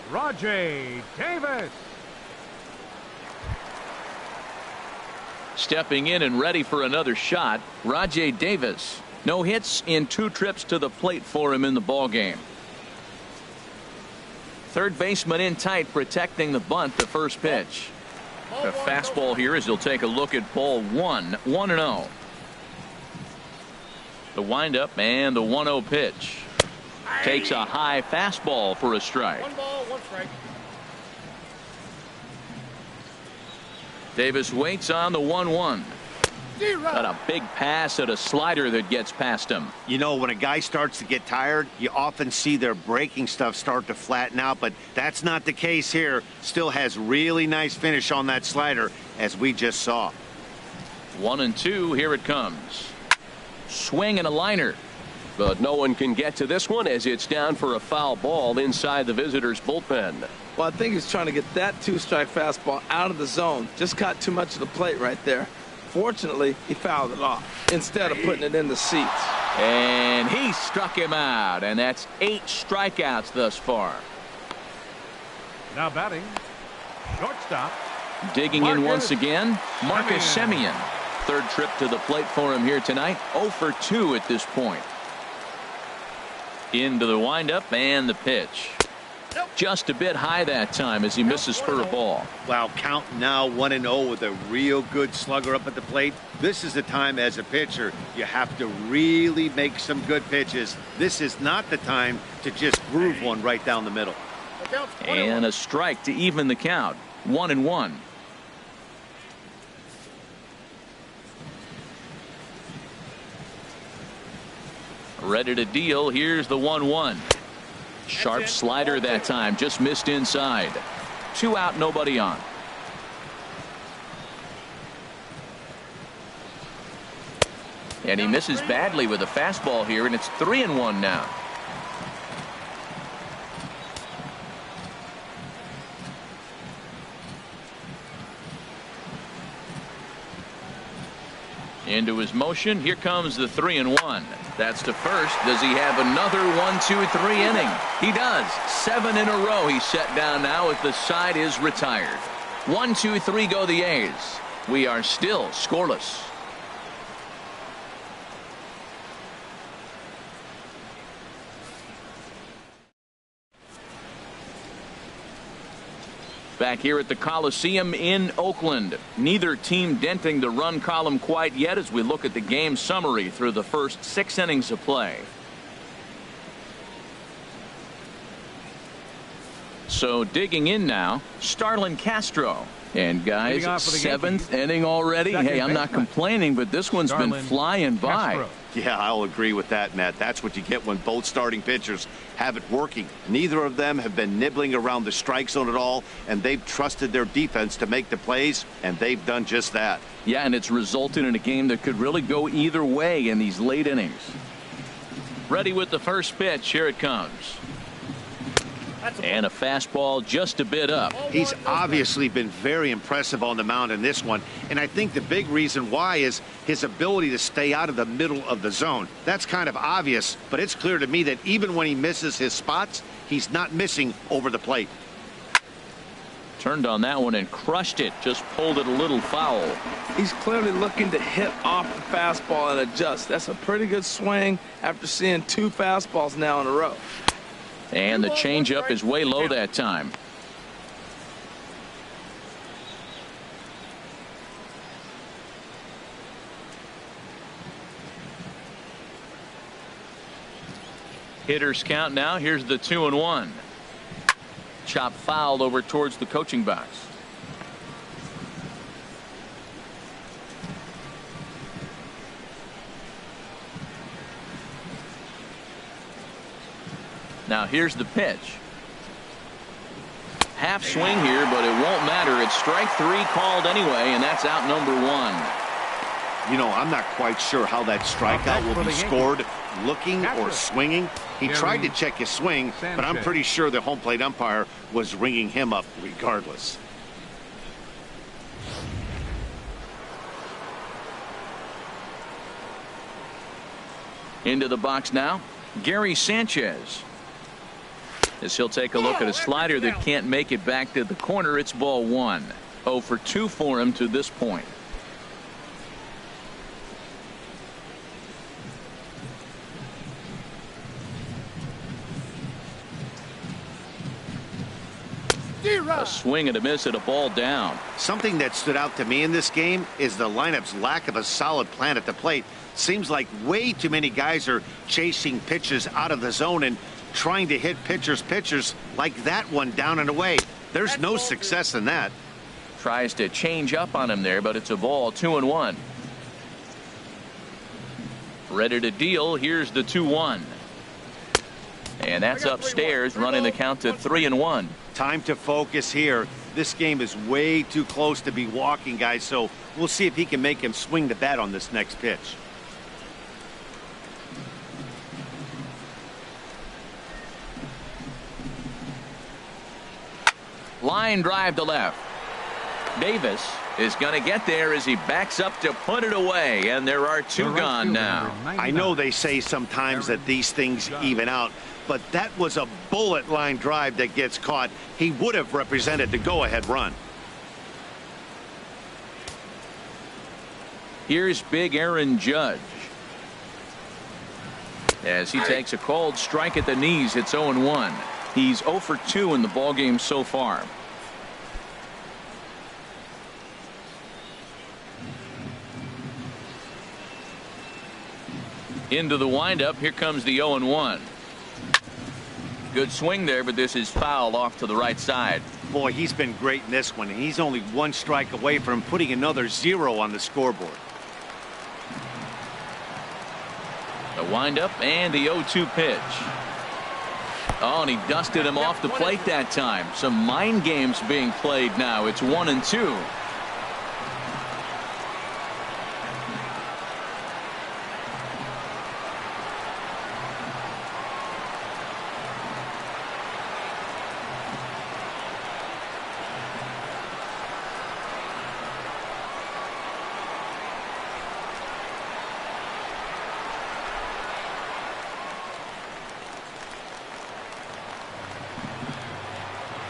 Rajay Davis. Stepping in and ready for another shot, Rajay Davis. No hits in 2 trips to the plate for him in the ballgame. Third baseman in tight, protecting the bunt. The first pitch. A fastball here as he'll take a look at ball 1. 1-0. The windup and the 1-0 pitch. Takes a high fastball for a strike. 1 ball, 1 strike. Davis waits on the 1-1. Got a big pass at a slider that gets past him. You know, when a guy starts to get tired, you often see their breaking stuff start to flatten out, but that's not the case here. Still has really nice finish on that slider, as we just saw. 1-2. Here it comes. Swing and a liner. But no one can get to this one as it's down for a foul ball inside the visitors' bullpen. Well, I think he's trying to get that 2-strike fastball out of the zone. Just caught too much of the plate right there. Fortunately, he fouled it off instead of putting it in the seats. And he struck him out, and that's 8 strikeouts thus far. Now batting, shortstop. Digging in once again, Marcus Semien. Third trip to the plate for him here tonight. 0 for 2 at this point. Into the windup and the pitch. Just a bit high that time as he misses for a ball. Wow, count now 1-0 with a real good slugger up at the plate. This is the time as a pitcher you have to really make some good pitches. This is not the time to just groove one right down the middle. And a strike to even the count. 1-1. Ready to deal. Here's the 1-1. Sharp slider that time. Just missed inside. 2 out, nobody on. And he misses badly with a fastball here, and it's 3-1 now. Into his motion. Here comes the 3-1. That's to first. Does he have another 1-2-3 inning? He does. 7 in a row he's set down now as the side is retired. 1-2-3 go the A's. We are still scoreless. Back here at the Coliseum in Oakland. Neither team denting the run column quite yet as we look at the game summary through the first 6 innings of play. So digging in now, Starlin Castro. And guys, 7th inning already. Hey, I'm not complaining, but this one's been flying by. Yeah, I'll agree with that, Matt. That's what you get when both starting pitchers have it working. Neither of them have been nibbling around the strike zone at all, and they've trusted their defense to make the plays, and they've done just that. Yeah, and it's resulted in a game that could really go either way in these late innings. Ready with the first pitch. Here it comes. And a fastball just a bit up. He's obviously been very impressive on the mound in this one, and I think the big reason why is his ability to stay out of the middle of the zone. That's kind of obvious, but it's clear to me that even when he misses his spots, he's not missing over the plate. Turned on that one and crushed it. Just pulled it a little foul. He's clearly looking to hit off the fastball and adjust. That's a pretty good swing after seeing 2 fastballs now in a row. And the changeup is way low that time. Hitters count now. Here's the 2-1. chop foul over towards the coaching box. Now here's the pitch. Half swing here, but it won't matter. It's strike 3 called anyway, and that's out number 1. You know, I'm not quite sure how that strikeout will be scored, looking or swinging. He tried to check his swing, but I'm pretty sure the home plate umpire was ringing him up regardless. Into the box now, Gary Sanchez. As he'll take a look at a slider that can't make it back to the corner. It's ball 1. 0 for 2 for him to this point. A swing and a miss at a ball down. Something that stood out to me in this game is the lineup's lack of a solid plan at the plate. Seems like way too many guys are chasing pitches out of the zone and trying to hit pitchers like that one down and away. There's no success in that. Tries to change up on him there, but it's a ball. 2-1. Ready to deal. Here's the 2-1. And that's upstairs, running the count to 3-1. Time to focus here. This game is way too close to be walking, guys, so we'll see if he can make him swing the bat on this next pitch. Line drive to left. Davis is going to get there as he backs up to put it away, and there are 2 gone now. I know they say sometimes that these things even out, but that was a bullet line drive that gets caught. He would have represented the go-ahead run. Here's big Aaron Judge. As he takes a cold strike at the knees, it's 0-1. He's 0 for 2 in the ballgame so far. Into the windup. Here comes the 0-1. Good swing there, but this is foul off to the right side. Boy, he's been great in this one. He's only 1 strike away from putting another 0 on the scoreboard. The windup and the 0-2 pitch. Oh, and he dusted him off the plate that time. Some mind games being played now. It's 1-2.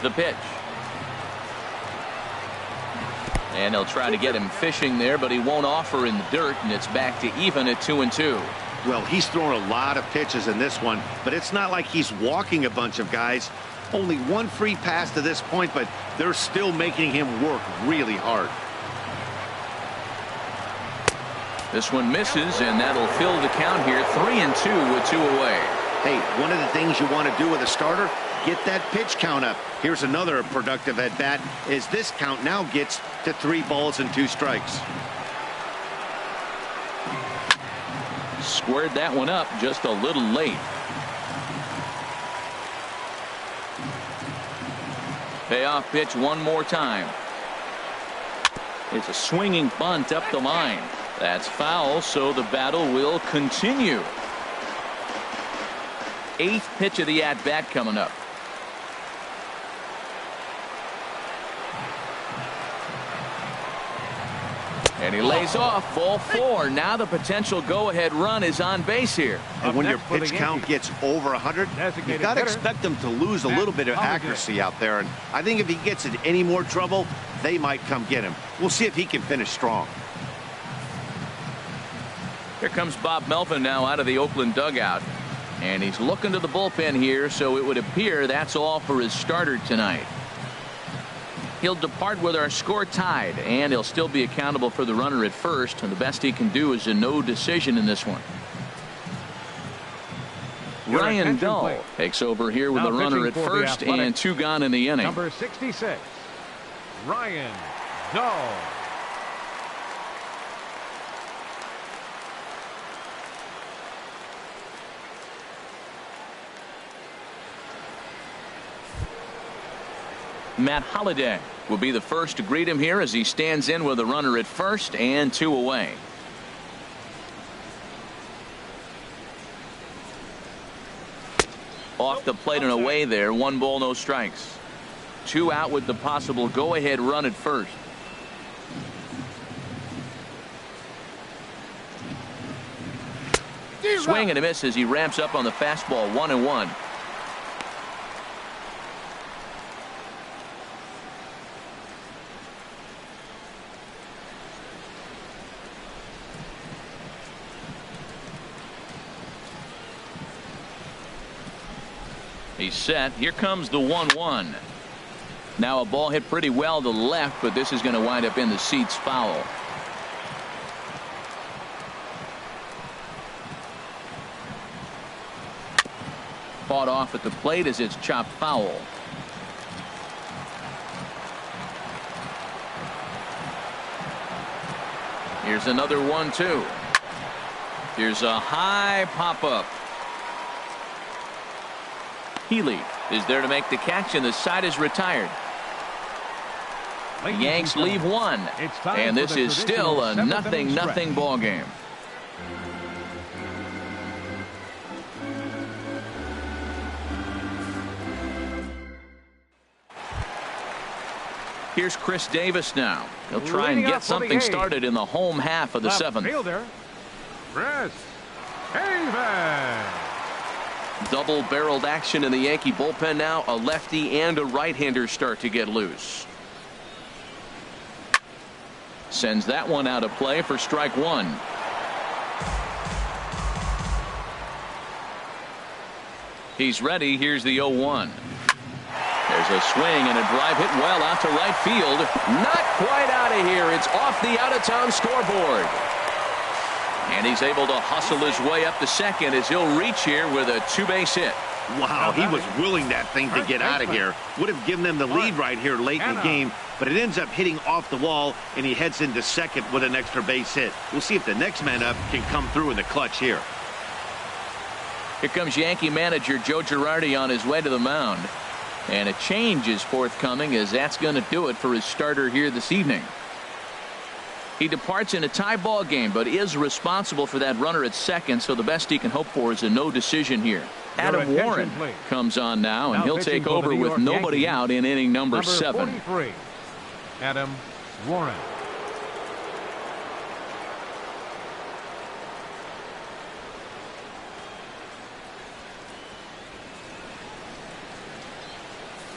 The pitch. And they'll try to get him fishing there, but he won't offer in the dirt, and it's back to even at 2-2. Well, he's thrown a lot of pitches in this one, but it's not like he's walking a bunch of guys. Only 1 free pass to this point, but they're still making him work really hard. This one misses, and that'll fill the count here. 3-2 with 2 away. Hey, one of the things you want to do with a starter, get that pitch count up. Here's another productive at bat as this count now gets to 3 balls and 2 strikes. Squared that one up just a little late. Payoff pitch one more time. It's a swinging bunt up the line. That's foul, so the battle will continue. 8th pitch of the at-bat coming up. And he lays off. Ball 4. Now the potential go-ahead run is on base here. And when your pitch count gets over 100, you got to expect them to lose a little bit of accuracy out there. And I think if he gets in any more trouble, they might come get him. We'll see if he can finish strong. Here comes Bob Melvin now out of the Oakland dugout. And he's looking to the bullpen here, so it would appear that's all for his starter tonight. He'll depart with our score tied, and he'll still be accountable for the runner at first, and the best he can do is a no decision in this one. Ryan Dull please. takes over here with Now a runner at pitching for the first Athletics, and 2 gone in the inning. Number 66, Ryan Dull. Matt Holliday will be the first to greet him here as he stands in with a runner at first and 2 away. Off the plate and away there. 1 ball, no strikes. 2 out with the possible go-ahead run at first. Swing and a miss as he ramps up on the fastball. 1-1. He's set. Here comes the 1-1. Now a ball hit pretty well to the left, but this is going to wind up in the seats foul. Fought off at the plate as it's chopped foul. Here's another 1-2. Here's a high pop-up. Healy is there to make the catch, and the side is retired. The Yanks leave 1, and this is still a 0-0 ball game. Here's Chris Davis now. He'll try and get something started in the home half of the 7th. Fielder, Chris Davis. Double-barreled action in the Yankee bullpen now. A lefty and a right-hander start to get loose. Sends that one out of play for strike 1. He's ready. Here's the 0-1. There's a swing and a drive hit well out to right field. Not quite out of here. It's off the out-of-town scoreboard. And he's able to hustle his way up to second as he'll reach here with a 2-base hit. Wow, he was willing that thing to get out of here. Would have given them the lead right here late in the game, but it ends up hitting off the wall, and he heads into second with an extra base hit. We'll see if the next man up can come through in the clutch here. Here comes Yankee manager Joe Girardi on his way to the mound. And a change is forthcoming, as that's going to do it for his starter here this evening. He departs in a tie ball game, but is responsible for that runner at second, so the best he can hope for is a no decision here. Adam Warren comes on now, and he'll take over with nobody out in inning number 7. 43, Adam Warren.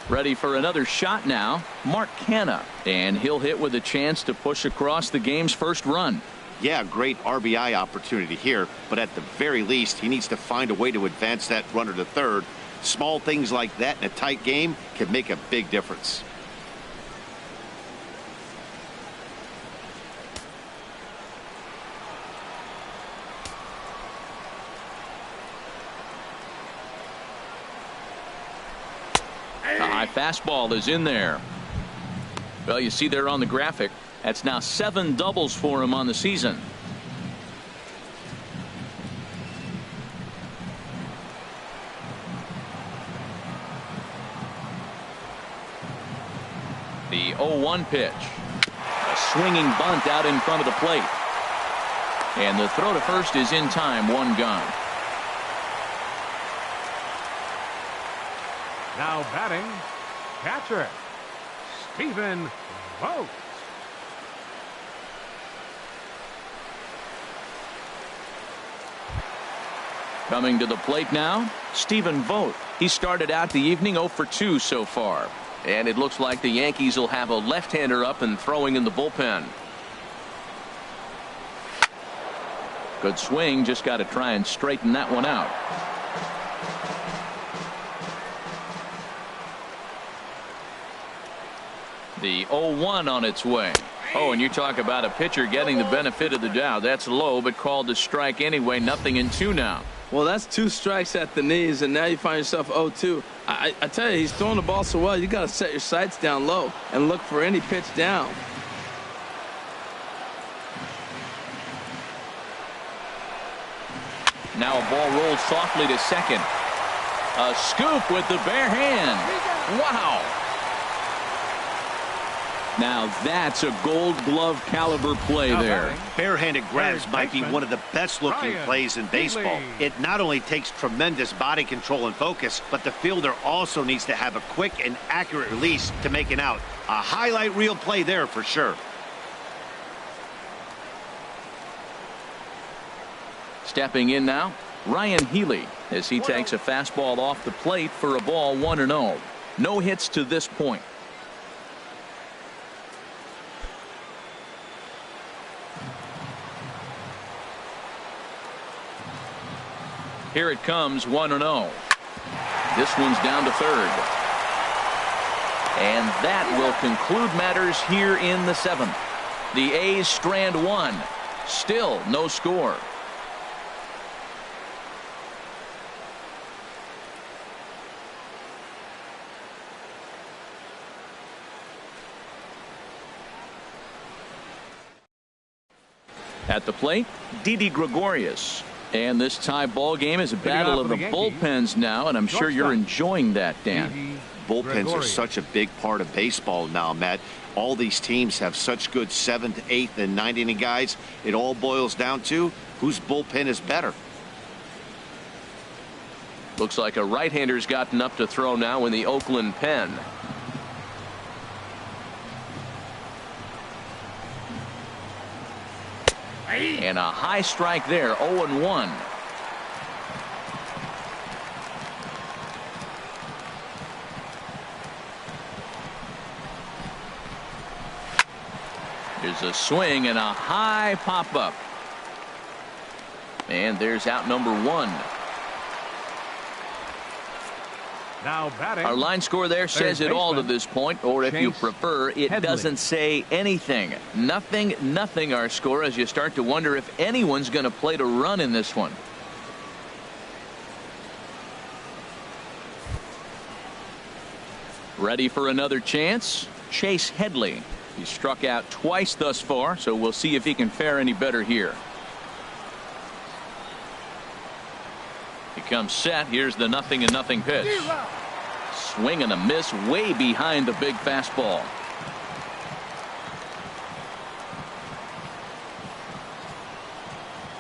Ready for another shot now, Mark Canha, and he'll hit with a chance to push across the game's first run. Yeah, great RBI opportunity here, but at the very least, he needs to find a way to advance that runner to third. Small things like that in a tight game can make a big difference. A high fastball is in there. Well, you see there on the graphic, that's now 7 doubles for him on the season. The 0-1 pitch. A swinging bunt out in front of the plate. And the throw to first is in time. 1 gone. Now batting, catcher, Stephen Vogt. Coming to the plate now, Stephen Vogt. He started out the evening 0 for 2 so far. And it looks like the Yankees will have a left-hander up and throwing in the bullpen. Good swing, just got to try and straighten that one out. The 0-1 on its way. Oh, and you talk about a pitcher getting the benefit of the doubt. That's low, but called to strike anyway. 0-2 now. Well, that's 2 strikes at the knees, and now you find yourself 0-2. I tell you, he's throwing the ball so well, you got to set your sights down low and look for any pitch down. Now a ball rolls softly to second. A scoop with the bare hand. Wow. Now that's a Gold Glove caliber play there. Barehanded grabs might be one of the best looking plays in baseball. It not only takes tremendous body control and focus, but the fielder also needs to have a quick and accurate release to make an out. A highlight reel play there for sure. Stepping in now, Ryan Healy, as he takes a fastball off the plate for a ball 1-0. No hits to this point. Here it comes, 1-0. This one's down to third. And that will conclude matters here in the 7th. The A's strand 1. Still no score. At the plate, Didi Gregorius. And this tie ball game is a battle of the bullpens now, and I'm sure you're enjoying that, Dan. Bullpens are such a big part of baseball now, Matt. All these teams have such good 7th, 8th, and 9th inning guys. It all boils down to whose bullpen is better. Looks like a right-hander's gotten up to throw now in the Oakland pen. And a high strike there, 0-1. There's a swing and a high pop-up. And there's out number 1. Now batting. Our line score there says it all to this point, or if you prefer, it doesn't say anything. Nothing our score, as you start to wonder if anyone's going to play to run in this one. Ready for another chance? Chase Headley. He's struck out twice thus far, so we'll see if he can fare any better here. He comes set. Here's the 0-0 pitch. Swing and a miss way behind the big fastball.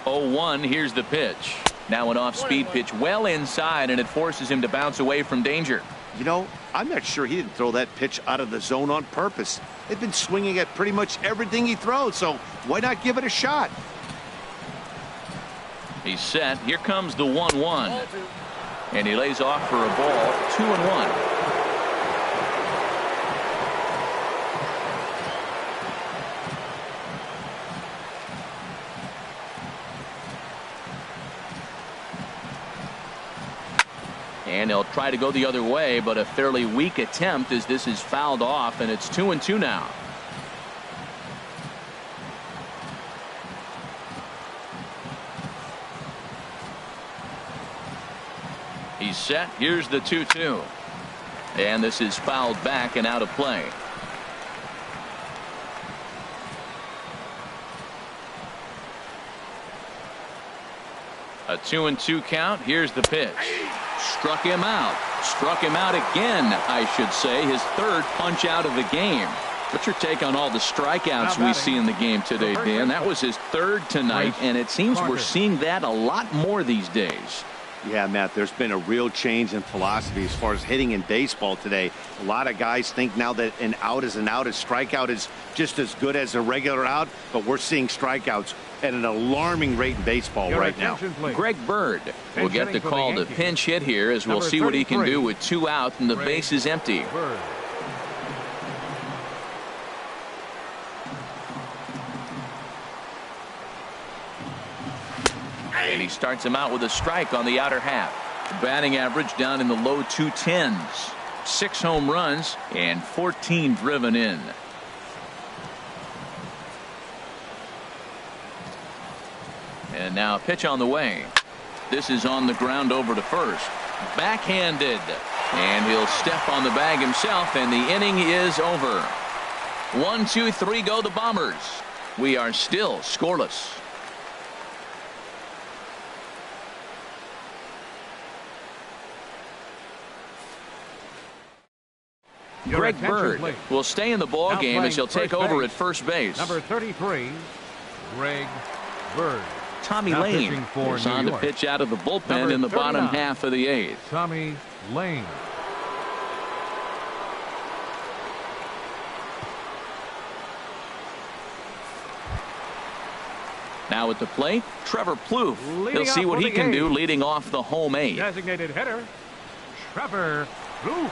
Oh, 1. Here's the pitch. Now an off-speed pitch well inside, and it forces him to bounce away from danger. You know, I'm not sure he didn't throw that pitch out of the zone on purpose. They've been swinging at pretty much everything he throws, so why not give it a shot? He's set. Here comes the 1-1. And he lays off for a ball, 2-1. And he'll try to go the other way, but a fairly weak attempt as this is fouled off, and it's 2-2 now. He's set. Here's the 2-2. And this is fouled back and out of play. A 2-2 count. Here's the pitch. Struck him out. Struck him out again, I should say. His 3rd punch out of the game. What's your take on all the strikeouts we see in the game today, Dan? That was his 3rd tonight, and it seems we're seeing that a lot more these days. Yeah, Matt, there's been a real change in philosophy as far as hitting in baseball today. A lot of guys think now that an out is an out. A strikeout is just as good as a regular out, but we're seeing strikeouts at an alarming rate in baseball right now. Greg Bird will get the call to pinch hit here, as we'll see what he can do with 2 out and the base is empty. And he starts him out with a strike on the outer half. Batting average down in the low 210s. 6 home runs and 14 driven in. And now a pitch on the way. This is on the ground over to first. Backhanded. And he'll step on the bag himself, and the inning is over. 1, 2, 3 go the Bombers. We are still scoreless. Greg Bird will stay in the ball game as he'll take over at first base. Number 33, Greg Bird. Tommy Lane is on to pitch out of the bullpen in the bottom half of the 8th. Tommy Lane. Now at the plate, Trevor Plouffe. He'll see what he can do leading off the home 8. Designated hitter, Trevor Plouffe.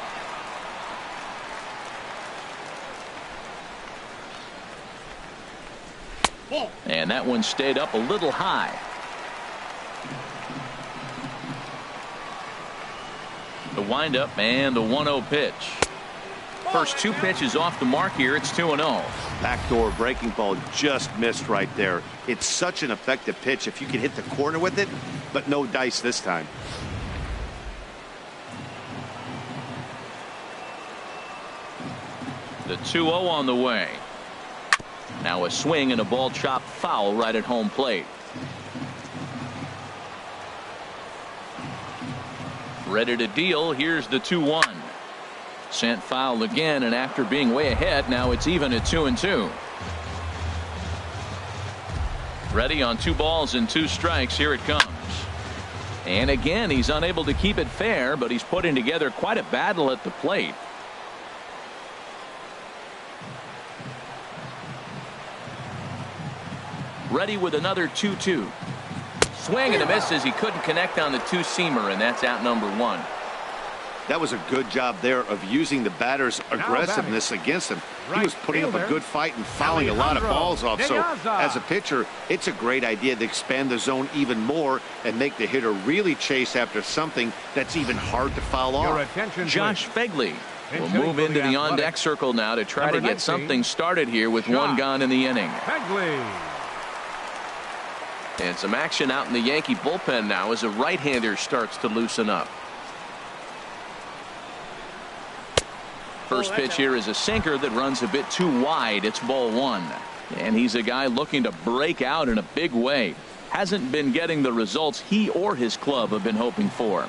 And that one stayed up a little high. The windup and the 1-0 pitch. First 2 pitches off the mark here. It's 2-0. Backdoor breaking ball just missed right there. It's such an effective pitch if you can hit the corner with it, but no dice this time. The 2-0 on the way. Now a swing and a ball chopped foul right at home plate. Ready to deal. Here's the 2-1. Sent foul again, and after being way ahead, now it's even at 2-2. Ready on 2 balls and 2 strikes. Here it comes. And again, he's unable to keep it fair, but he's putting together quite a battle at the plate. Ready with another 2-2. Swing and a miss as he couldn't connect on the 2-seamer, and that's out number 1. That was a good job there of using the batter's aggressiveness against him. He was putting up a good fight and fouling a lot of balls off. So as a pitcher, it's a great idea to expand the zone even more and make the hitter really chase after something that's even hard to foul off. Josh Begley will move into the on-deck circle now to try to get something started here with 1 gone in the inning. And some action out in the Yankee bullpen now as a right-hander starts to loosen up. First pitch here is a sinker that runs a bit too wide. It's ball 1. And he's a guy looking to break out in a big way. Hasn't been getting the results he or his club have been hoping for.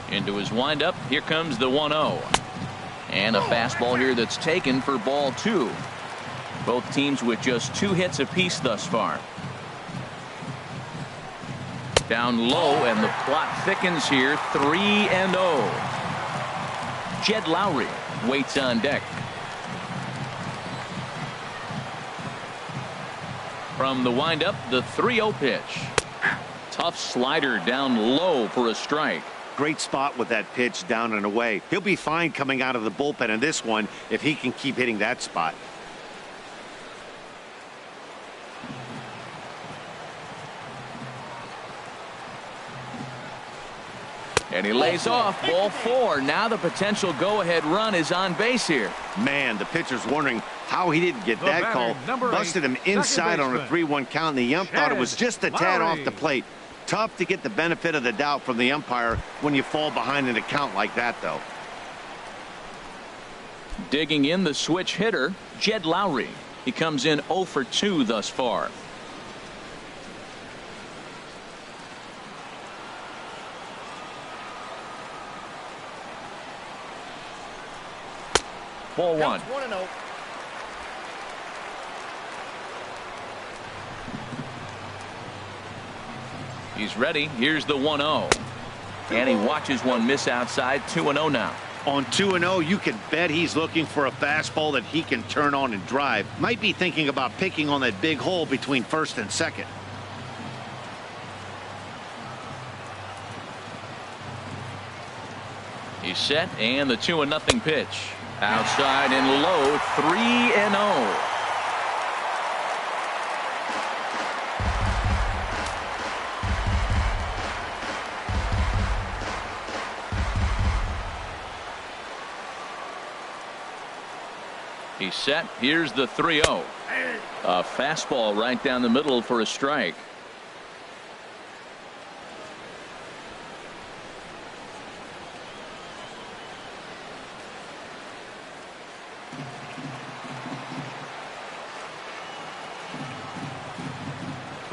Into his windup. Here comes the 1-0. And a fastball here that's taken for ball 2. Both teams with just 2 hits apiece thus far. Down low, and the plot thickens here. 3-0. Jed Lowry waits on deck. From the windup, the 3-0 pitch. Tough slider down low for a strike. Great spot with that pitch down and away. He'll be fine coming out of the bullpen in this one if he can keep hitting that spot. And he lays off ball 4. Now the potential go-ahead run is on base here. Man, the pitcher's wondering how he didn't get that call. Busted him inside on a 3-1 count, and the ump thought it was just a tad off the plate. Tough to get the benefit of the doubt from the umpire when you fall behind in a count like that, though. Digging in the switch hitter, Jed Lowry. He comes in 0 for 2 thus far. Ball 1. He's ready. Here's the 1-0. And he watches one miss outside. 2-0 now. On 2-0, you can bet he's looking for a fastball that he can turn on and drive. Might be thinking about picking on that big hole between first and second. He's set, and the 2-0 pitch. Outside and low, 3-0. He's set. Here's the 3-0. A fastball right down the middle for a strike.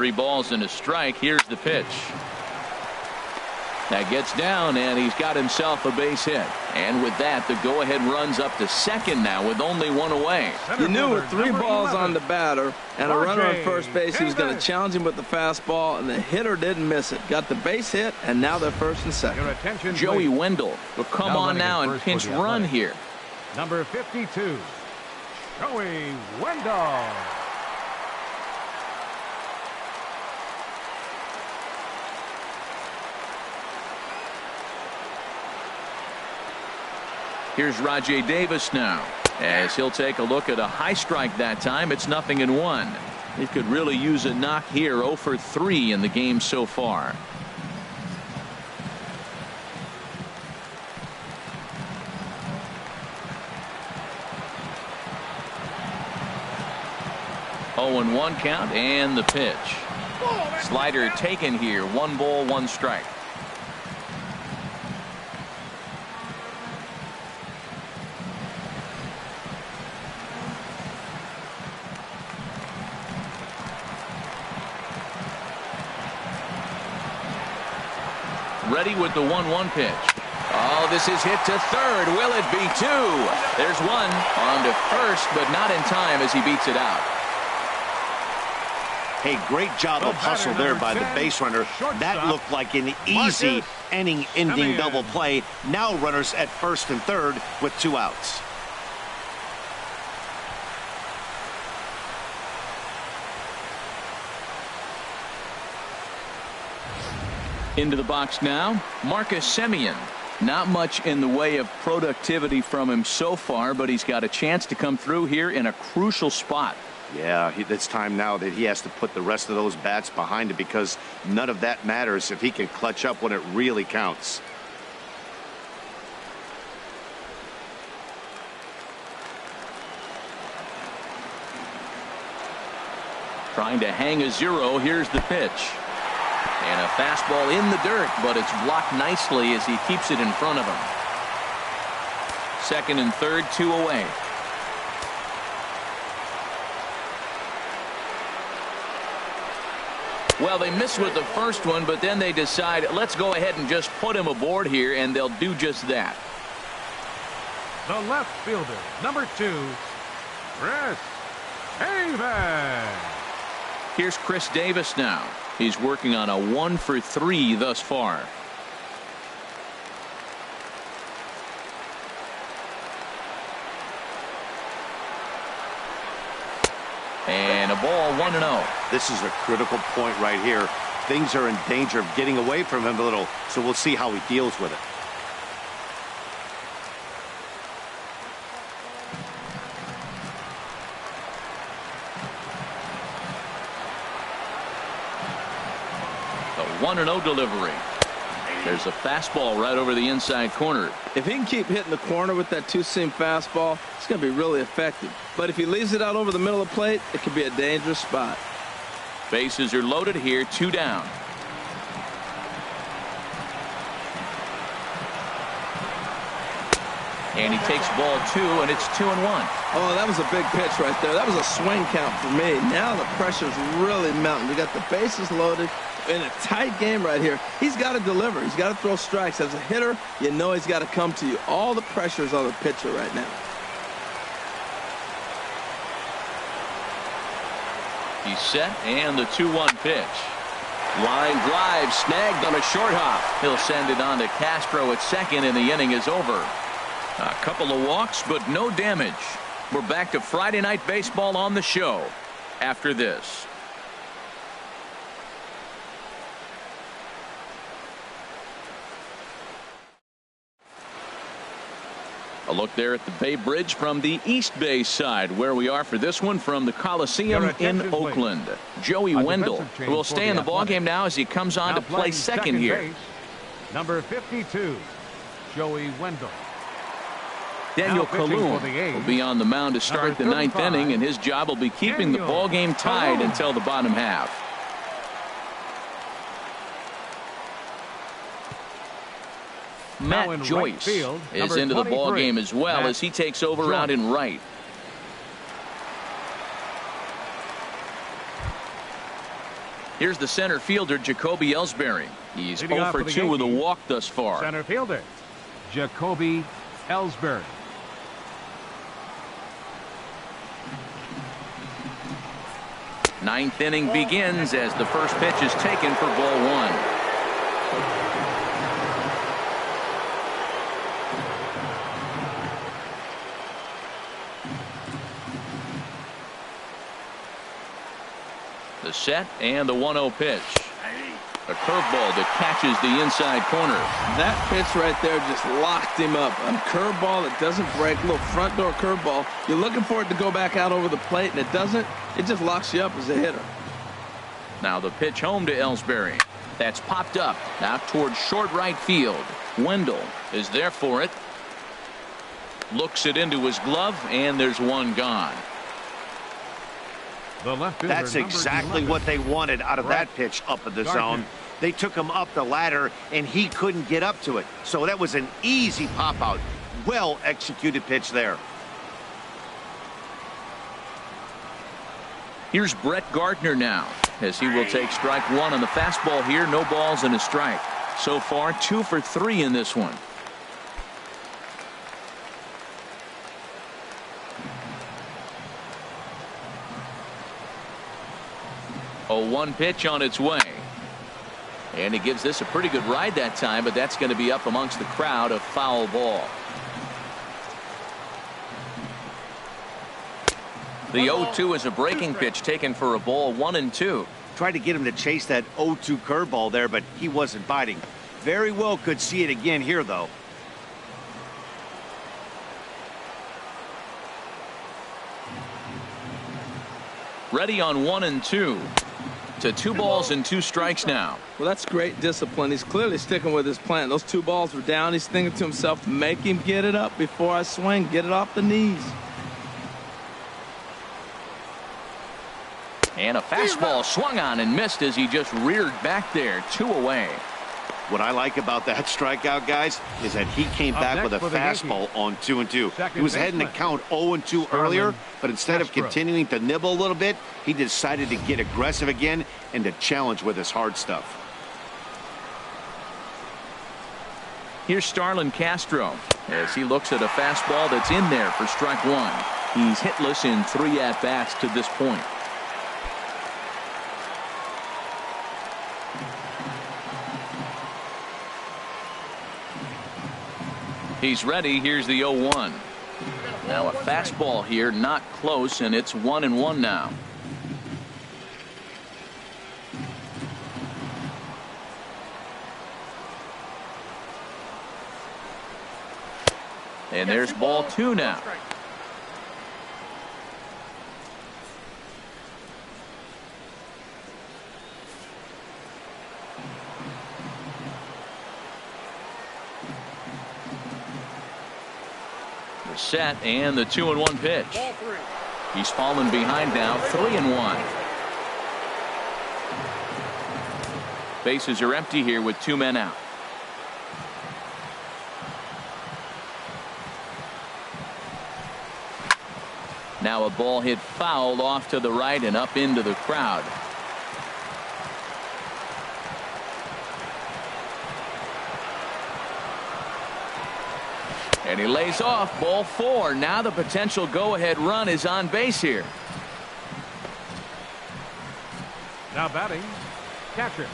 3 balls and a strike. Here's the pitch. That gets down, and he's got himself a base hit. And with that, the go-ahead runs up to second now with only 1 away. You knew with 3 balls on the batter and a runner on first base, he was going to challenge him with the fastball, and the hitter didn't miss it. Got the base hit, and now they're first and second. Joey Wendell will come on now and pinch run here. Number 52, Joey Wendell. Here's Rajay Davis now, as he'll take a look at a high strike that time. It's 0-1. He could really use a knock here. 0 for 3 in the game so far. Oh, 0-1 count, and the pitch. Slider taken here. 1 ball, 1 strike. Ready with the 1-1 pitch. Oh, this is hit to third. Will it be 2? There's 1 on to first, but not in time as he beats it out. Hey, great job of hustle there by the base runner. That looked like an easy inning-ending double play. Now runners at first and third with 2 outs. Into the box now, Marcus Semien. Not much in the way of productivity from him so far, but he's got a chance to come through here in a crucial spot. Yeah, it's time now that he has to put the rest of those bats behind it, because none of that matters if he can clutch up when it really counts. Trying to hang a 0. Here's the pitch. And a fastball in the dirt, but it's blocked nicely as he keeps it in front of him. Second and third, 2 away. Well, they missed with the first one, but then they decide, let's go ahead and just put him aboard here, and they'll do just that. The left fielder, number 2, Chris Davis. Here's Chris Davis now. He's working on a 1 for 3 thus far. And a ball, 1-0. This is a critical point right here. Things are in danger of getting away from him a little, so we'll see how he deals with it. The 1-0 delivery. There's a fastball right over the inside corner. If he can keep hitting the corner with that 2-seam fastball, it's going to be really effective. But if he leaves it out over the middle of the plate, it could be a dangerous spot. Bases are loaded here, 2 down. And he takes ball 2, and it's 2-1. Oh, that was a big pitch right there. That was a swing count for me. Now the pressure's really mounting. We got the bases loaded in a tight game right here. He's got to deliver. He's got to throw strikes. As a hitter, you know he's got to come to you. All the pressure is on the pitcher right now. He's set, and the 2-1 pitch. Line drive snagged on a short hop. He'll send it on to Castro at second, and the inning is over. A couple of walks, but no damage. We're back to Friday Night Baseball on the show after this. A look there at the Bay Bridge from the East Bay side, where we are for this one from the Coliseum in Oakland. Joey Wendell will stay in the ballgame now as he comes on to play second here. Base, number 52, Joey Wendell. Daniel Calhoun will be on the mound to start the 9th inning, and his job will be keeping the ball game tied until the bottom half. Matt Joyce is into the ball game as well as he takes over out in right. Here's the center fielder, Jacoby Ellsbury. He's Leading 0 off for for the 2 with a Yankees, walk thus far. Center fielder, Jacoby Ellsbury. Ninth inning begins as the first pitch is taken for ball 1. The set and the 1-0 pitch. A curveball that catches the inside corner. That pitch right there just locked him up. A curveball that doesn't break, a little front door curveball. You're looking for it to go back out over the plate, and it doesn't. It just locks you up as a hitter. Now the pitch home to Ellsbury. That's popped up out towards short right field. Wendell is there for it. Looks it into his glove, and there's one gone. The left fielder, That's exactly what they wanted out of that pitch up in the zone. They took him up the ladder, and he couldn't get up to it. So that was an easy pop-out. Well-executed pitch there. Here's Brett Gardner now, as he will take strike 1 on the fastball here. No balls and a strike. So far, 2 for 3 in this one. A 1 pitch on its way. And he gives this a pretty good ride that time, but that's going to be up amongst the crowd. A foul ball. The 0-2 is a breaking pitch taken for a ball. 1-2. Tried to get him to chase that 0-2 curveball there, but he wasn't biting. Very well could see it again here, though. Ready on 1-2. To 2 balls and 2 strikes now. Well, that's great discipline. He's clearly sticking with his plan. Those 2 balls were down. He's thinking to himself, make him get it up before I swing. Get it off the knees. And a fastball swung on and missed as he just reared back there. 2 away. What I like about that strikeout, guys, is that he came back with a fastball on 2-2. He was heading to count 0-2 earlier, but instead of continuing to nibble a little bit, he decided to get aggressive again and to challenge with his hard stuff. Here's Starlin Castro as he looks at a fastball that's in there for strike 1. He's hitless in 3 at-bats to this point. He's ready. Here's the 0-1. Now a fastball here, not close, and it's 1-1 now. And there's ball 2 now. Set and the 2-1 pitch. He's fallen behind now. 3-1. Bases are empty here with 2 men out. Now a ball hit foul off to the right and up into the crowd. And he lays off. Ball 4. Now the potential go-ahead run is on base here. Now batting, catcher.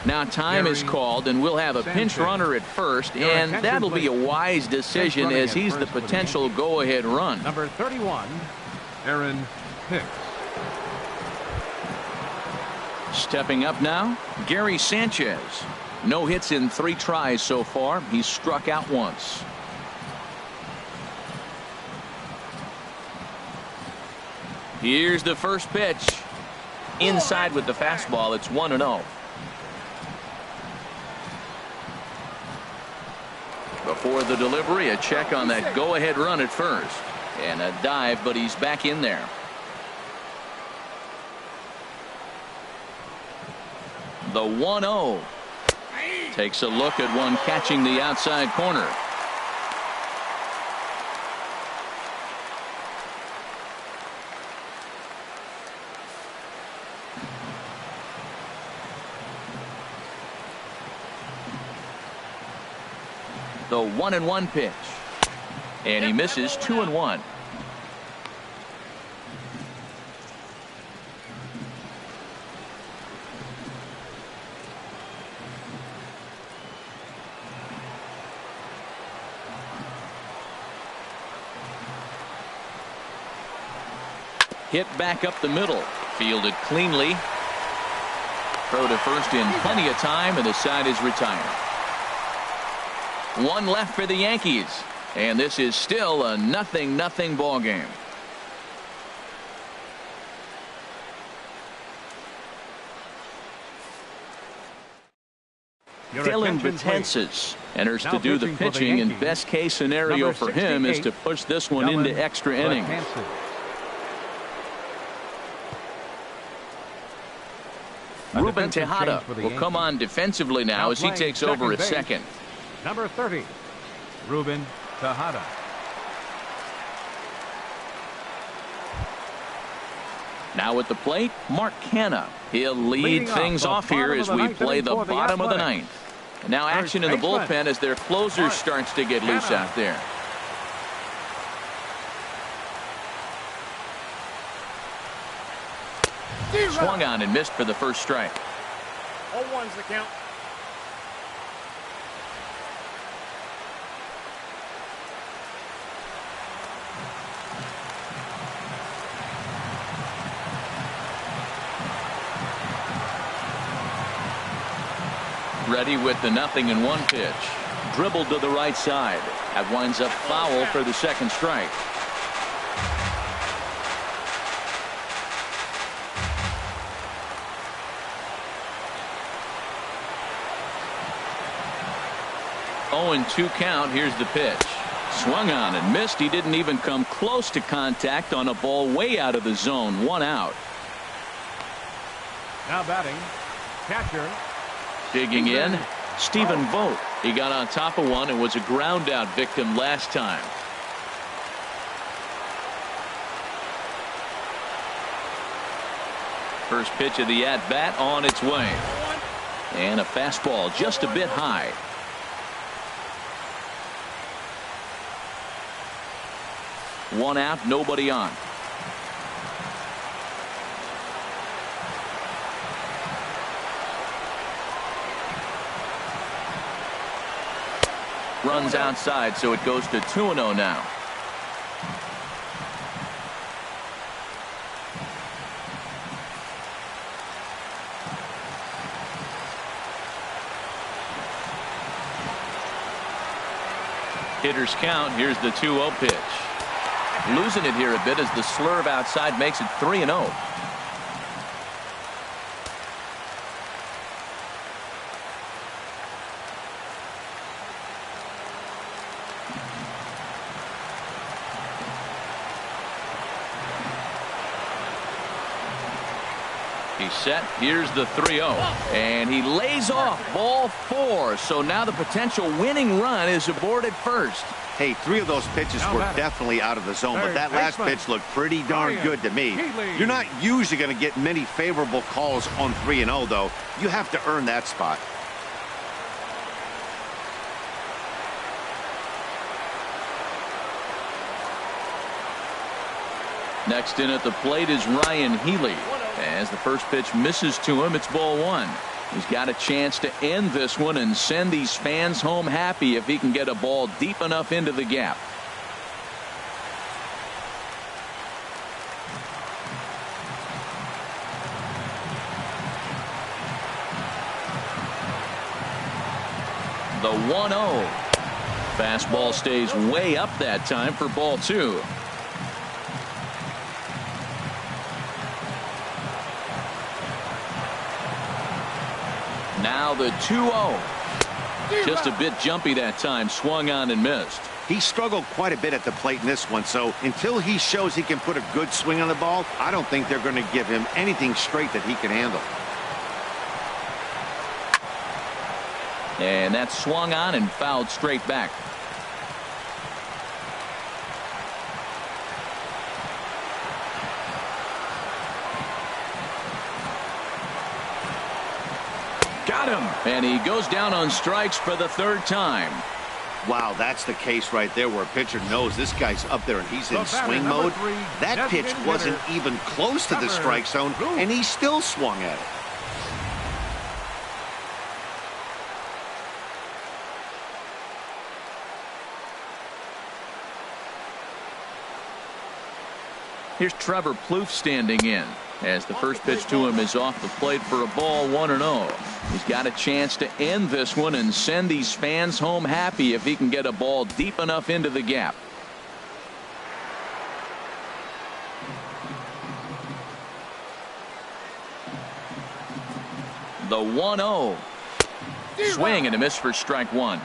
Now time is called, and we'll have a pinch runner at first, and that'll be a wise decision as he's the potential go-ahead run. Number 31, Aaron Hicks. Stepping up now, Gary Sanchez. No hits in 3 tries so far. He's struck out once. Here's the first pitch. Inside with the fastball. It's 1-0. Before the delivery, a check on that go-ahead run at first. And a dive, but he's back in there. The 1-0. Takes a look at one catching the outside corner. The 1-1 pitch. And he misses 2-1. Hit back up the middle. Fielded cleanly. Throw to first in plenty of time, and the side is retired. One left for the Yankees, and this is still a 0-0 ball game. Dylan Betances enters to do the pitching, and best case scenario for him is to push this one into extra innings. Ruben Tejada will come on defensively now as he takes over at second. Number 30, Ruben Tejada. Now at the plate, Mark Canha. He'll lead things off here as we play the bottom of the ninth. Now action in the bullpen as their closer starts to get loose out there. Swung on and missed for the first strike. 0-1's the count. Ready with the 0-1 pitch. Dribbled to the right side. That winds up foul for the second strike. Oh, and 2 count. Here's the pitch. Swung on and missed. He didn't even come close to contact on a ball way out of the zone. 1 out. Now batting, catcher. Digging in, Stephen Vogt. He got on top of one and was a ground out victim last time. First pitch of the at bat on its way. And a fastball just a bit high. One out, nobody on. Runs outside, so it goes to 2-0 now. Hitters count. Here's the 2-0 pitch. Losing it here a bit as the slurve outside makes it 3-0. He's set. Here's the 3-0. And he lays off ball 4. So now the potential winning run is aboard at first. Hey, 3 of those pitches were definitely out of the zone, but that last pitch looked pretty darn good to me. You're not usually going to get many favorable calls on 3-0, though. You have to earn that spot. Next in at the plate is Ryan Healy. As the first pitch misses to him, it's ball 1. He's got a chance to end this one and send these fans home happy if he can get a ball deep enough into the gap. The 1-0. Fastball stays way up that time for ball 2. Now the 2-0. Just a bit jumpy that time. Swung on and missed. He struggled quite a bit at the plate in this one, so until he shows he can put a good swing on the ball, I don't think they're going to give him anything straight that he can handle. And that swung on and fouled straight back. Got him. And he goes down on strikes for the 3rd time. Wow, that's the case right there where a pitcher knows this guy's up there and he's in swing mode. That pitch wasn't even close to the strike zone, and he still swung at it. Here's Trevor Plouffe standing in as the first pitch to him is off the plate for a ball, 1-0. He's got a chance to end this one and send these fans home happy if he can get a ball deep enough into the gap. The 1-0. Swing and a miss for strike one.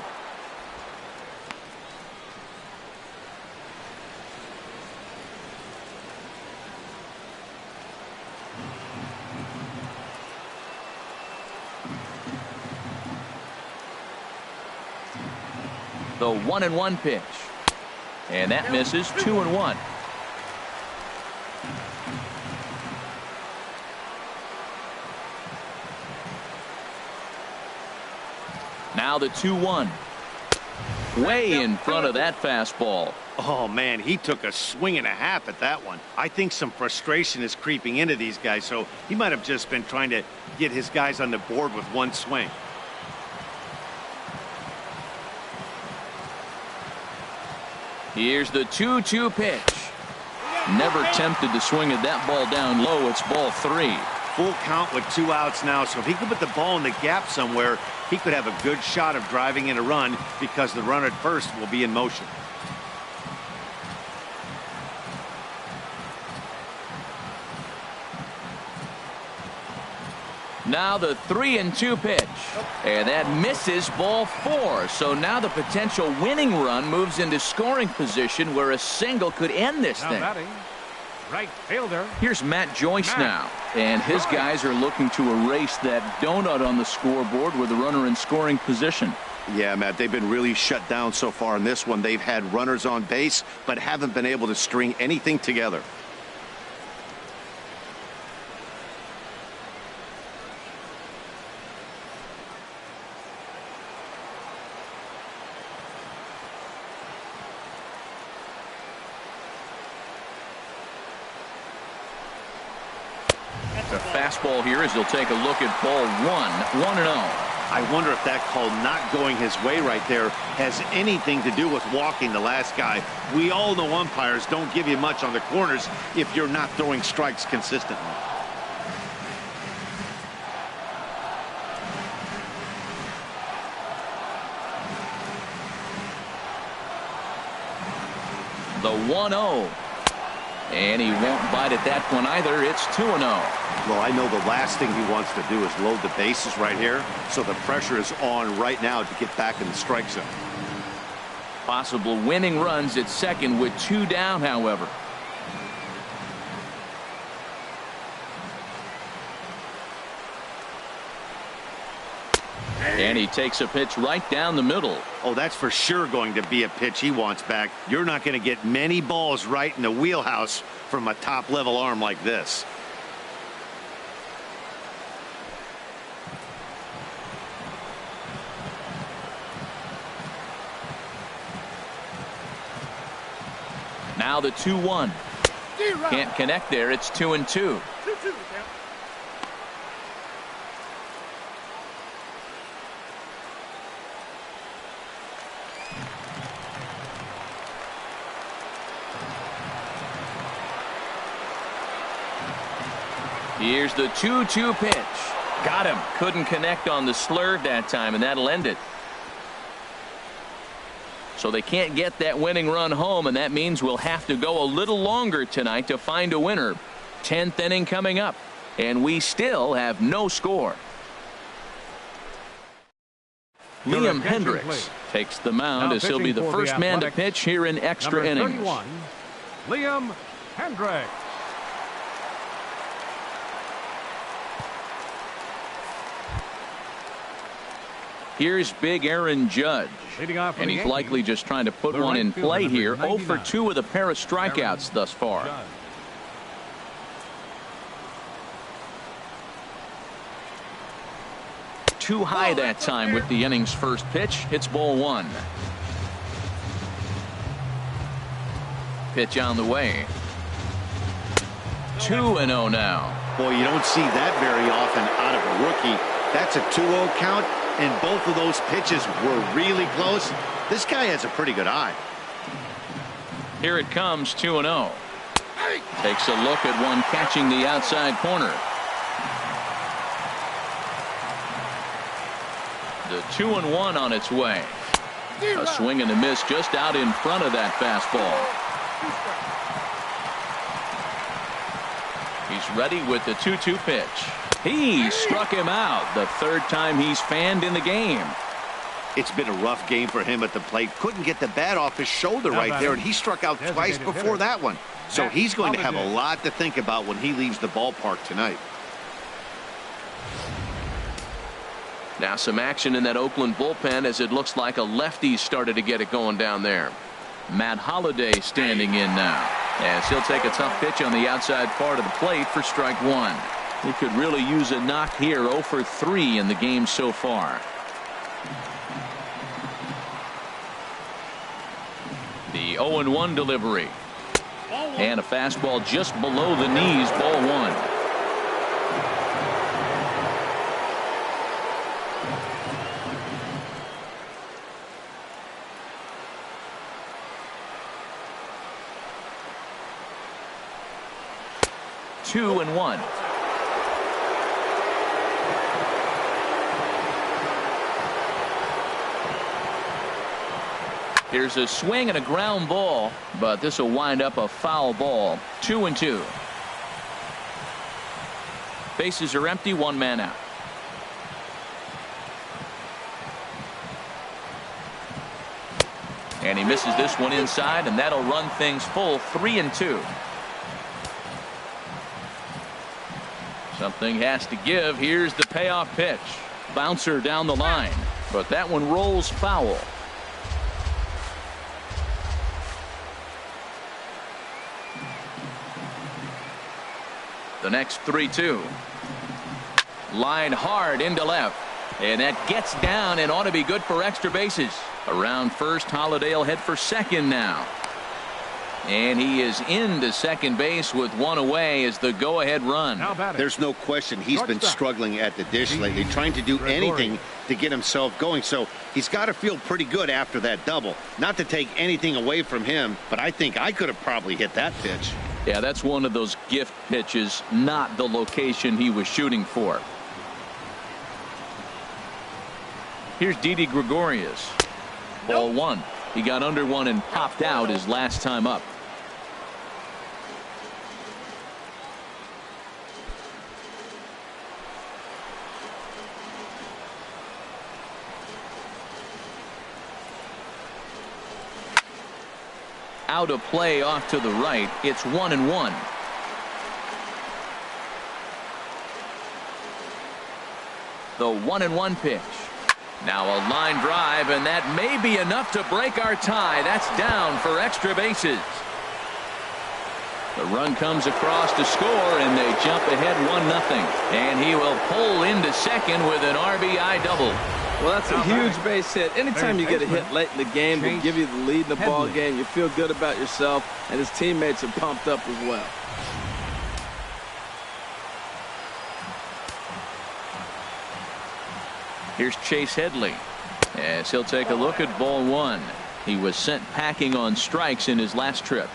The 1-1 pitch, and that misses. 2-1. Now the 2-1, way in front of that fastball. Oh man, he took a swing and a half at that one. I think some frustration is creeping into these guys, so he might have just been trying to get his guys on the board with one swing. Here's the 2-2 pitch. Never tempted to swing at that ball down low. It's ball 3. Full count with 2 outs now, so if he could put the ball in the gap somewhere, he could have a good shot of driving in a run because the runner at first will be in motion. Now the 3-2 pitch, and that misses, ball 4. So now the potential winning run moves into scoring position where a single could end this thing. Batting, right fielder. Here's Matt Joyce now, and his guys are looking to erase that donut on the scoreboard with a runner in scoring position. Yeah, Matt, they've been really shut down so far in this one. They've had runners on base, but haven't been able to string anything together. The fastball here as he'll take a look at ball 1, 1-0. I wonder if that call not going his way right there has anything to do with walking the last guy. We all know umpires don't give you much on the corners if you're not throwing strikes consistently. The 1-0. And he won't bite at that one either. It's 2-0. Well, I know the last thing he wants to do is load the bases right here, so the pressure is on right now to get back in the strike zone. Possible winning runs at second with 2 down, however. And he takes a pitch right down the middle. Oh, that's for sure going to be a pitch he wants back. You're not going to get many balls right in the wheelhouse from a top-level arm like this. Now the 2-1. Can't connect there. It's 2-2. Here's the 2-2 pitch. Got him. Couldn't connect on the slurve that time, and that'll end it. So they can't get that winning run home, and that means we'll have to go a little longer tonight to find a winner. 10th inning coming up, and we still have no score. Liam Hendricks takes the mound as he'll be the first man to pitch here in extra innings. 31, Liam Hendricks. Here's big Aaron Judge, and he's likely just trying to put one in play here. 0 for 2 with a pair of strikeouts thus far. Too high that time with the inning's first pitch. It's ball 1. pitch on the way. 2-0 now. Boy, you don't see that very often out of a rookie. That's a 2-0 count, and both of those pitches were really close. This guy has a pretty good eye. Here it comes, 2-0. Takes a look at one catching the outside corner. The 2-1 on its way. A swing and a miss just out in front of that fastball. He's ready with the 2-2 pitch. He struck him out the third time he's fanned in the game. It's been a rough game for him at the plate. Couldn't get the bat off his shoulder right there, and he struck out twice before that one. So he's going to have a lot to think about when he leaves the ballpark tonight. Now some action in that Oakland bullpen as it looks like a lefty started to get it going down there. Matt Holliday standing in now, as he'll take a tough pitch on the outside part of the plate for strike one. He could really use a knock here. 0 for 3 in the game so far. The 0-1 delivery. And a fastball just below the knees, ball one. Two and one. Here's a swing and a ground ball, but this will wind up a foul ball. 2-2. Bases are empty, one man out. And he misses this one inside, and that'll run things full. 3-2. Something has to give. Here's the payoff pitch. Bouncer down the line, but that one rolls foul. The next 3-2. Line hard into left, and that gets down and ought to be good for extra bases. Around first, Holliday will head for second now. And he is into second base with one away as the go-ahead run. There's no question he's been struggling at the dish lately, trying to do anything to get himself going. So he's got to feel pretty good after that double. Not to take anything away from him, but I think I could have probably hit that pitch. Yeah, that's one of those gift pitches, not the location he was shooting for. Here's Didi Gregorius. Ball one. He got under one and popped out his last time up. Out of play off to the right. It's 1-1. The 1-1 pitch. Now a line drive, and that may be enough to break our tie. That's down for extra bases. The run comes across to score, and they jump ahead 1-0. And he will pull into second with an RBI double. Well, that's a huge base hit. Anytime you get a hit late in the game to give you the lead in the ball game, you feel good about yourself, and his teammates are pumped up as well. Here's Chase Headley as he'll take a look at ball one. He was sent packing on strikes in his last trip.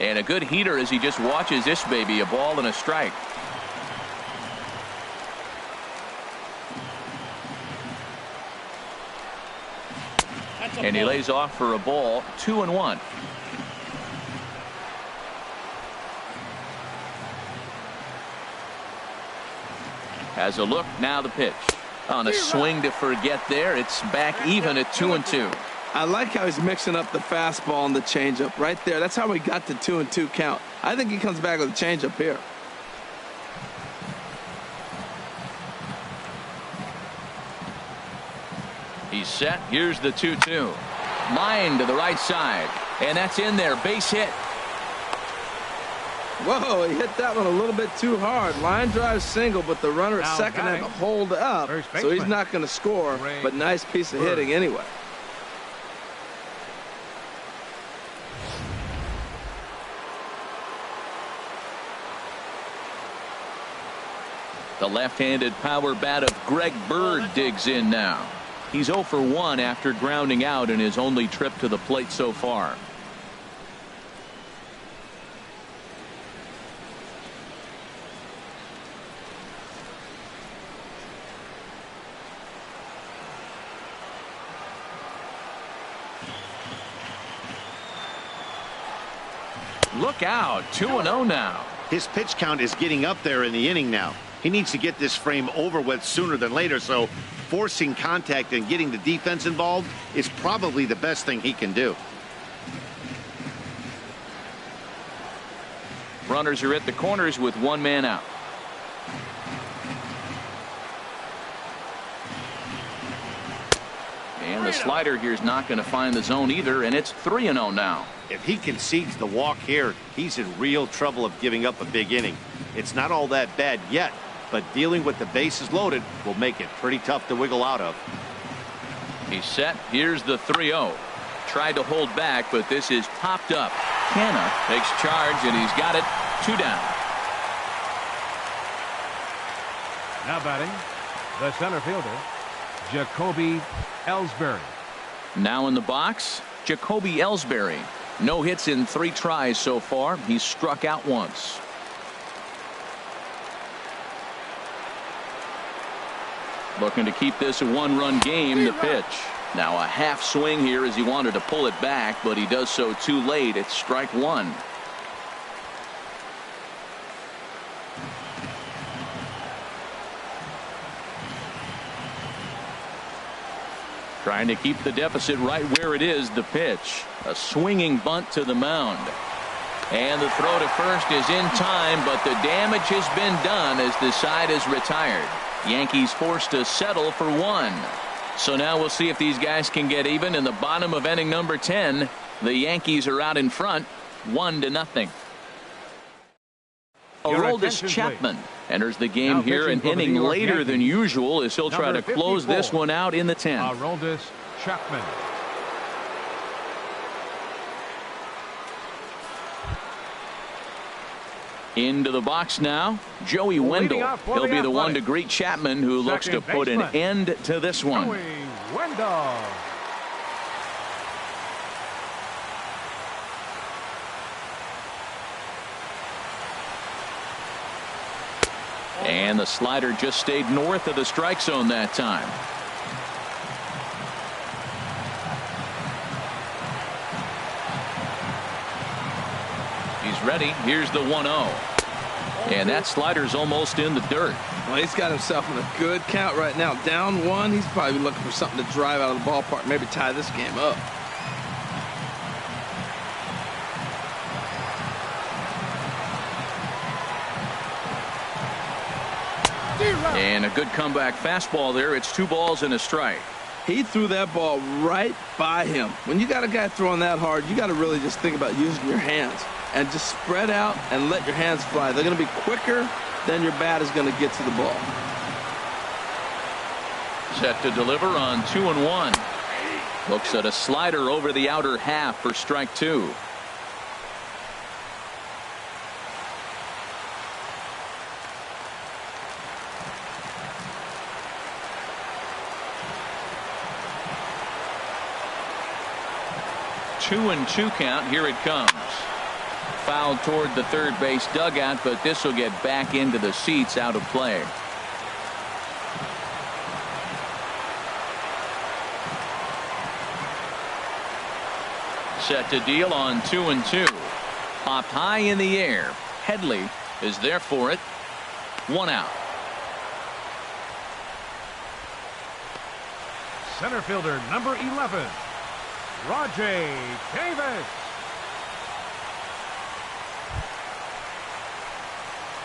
And a good heater as he just watches this baby, a ball and a strike. And he lays off for a ball. 2-1. Has a look, now the pitch. On a swing to forget there, it's back even at 2-2. I like how he's mixing up the fastball and the changeup right there. That's how we got the 2-2 count. I think he comes back with a changeup here. He's set. Here's the 2-2. Line to the right side. And that's in there. Base hit. Whoa, he hit that one a little bit too hard. Line drive single, but the runner at second had to hold up, so he's not going to score, but nice piece of hitting anyway. The left-handed power bat of Greg Bird digs in now. He's 0 for 1 after grounding out in his only trip to the plate so far. Look out, 2-0 now. His pitch count is getting up there in the inning now. He needs to get this frame over with sooner than later, so forcing contact and getting the defense involved is probably the best thing he can do. Runners are at the corners with one man out. And the slider here is not going to find the zone either, and it's 3-0 now. If he concedes the walk here, he's in real trouble of giving up a big inning. It's not all that bad yet, but dealing with the bases loaded will make it pretty tough to wiggle out of. He's set. Here's the 3-0. Tried to hold back, but this is popped up. Canna takes charge, and he's got it. 2 down. Now batting, the center fielder, Jacoby Ellsbury. Now in the box, Jacoby Ellsbury. No hits in 3 tries so far. He's struck out once. Looking to keep this a 1-run game. The pitch. Now a half swing here as he wanted to pull it back, but he does so too late. It's strike 1. Trying to keep the deficit right where it is. The pitch. A swinging bunt to the mound. And the throw to first is in time, but the damage has been done as the side is retired. Yankees forced to settle for 1. So now we'll see if these guys can get even in the bottom of inning number 10. The Yankees are out in front 1-0. Aroldis Chapman enters the game Now here, an pitching for the inning New York later Yankees. than usual, as he'll try Number to close 54. this one out in the 10th. Aroldis Chapman. Into the box now, Joey Wendell. off for He'll the be the one to Athletics. greet Chapman, who looks to Second put an baseman. end to this one. Joey Wendell. And the slider just stayed north of the strike zone that time. He's ready. Here's the 1-0. And that slider's almost in the dirt. Well, he's got himself in a good count right now. Down 1. He's probably looking for something to drive out of the ballpark, maybe tie this game up. And a good comeback fastball there. It's 2 balls and a strike. He threw that ball right by him. When you got a guy throwing that hard, you got to really just think about using your hands and just spread out and let your hands fly. They're going to be quicker than your bat is going to get to the ball. Set to deliver on 2-1. Looks at a slider over the outer half for strike 2. Two and 2 count. Here it comes. Fouled toward the third base dugout, but this will get back into the seats, out of play. Set to deal on 2-2. Popped high in the air. Headley is there for it. 1 out. Center fielder number 11, Rajay Davis.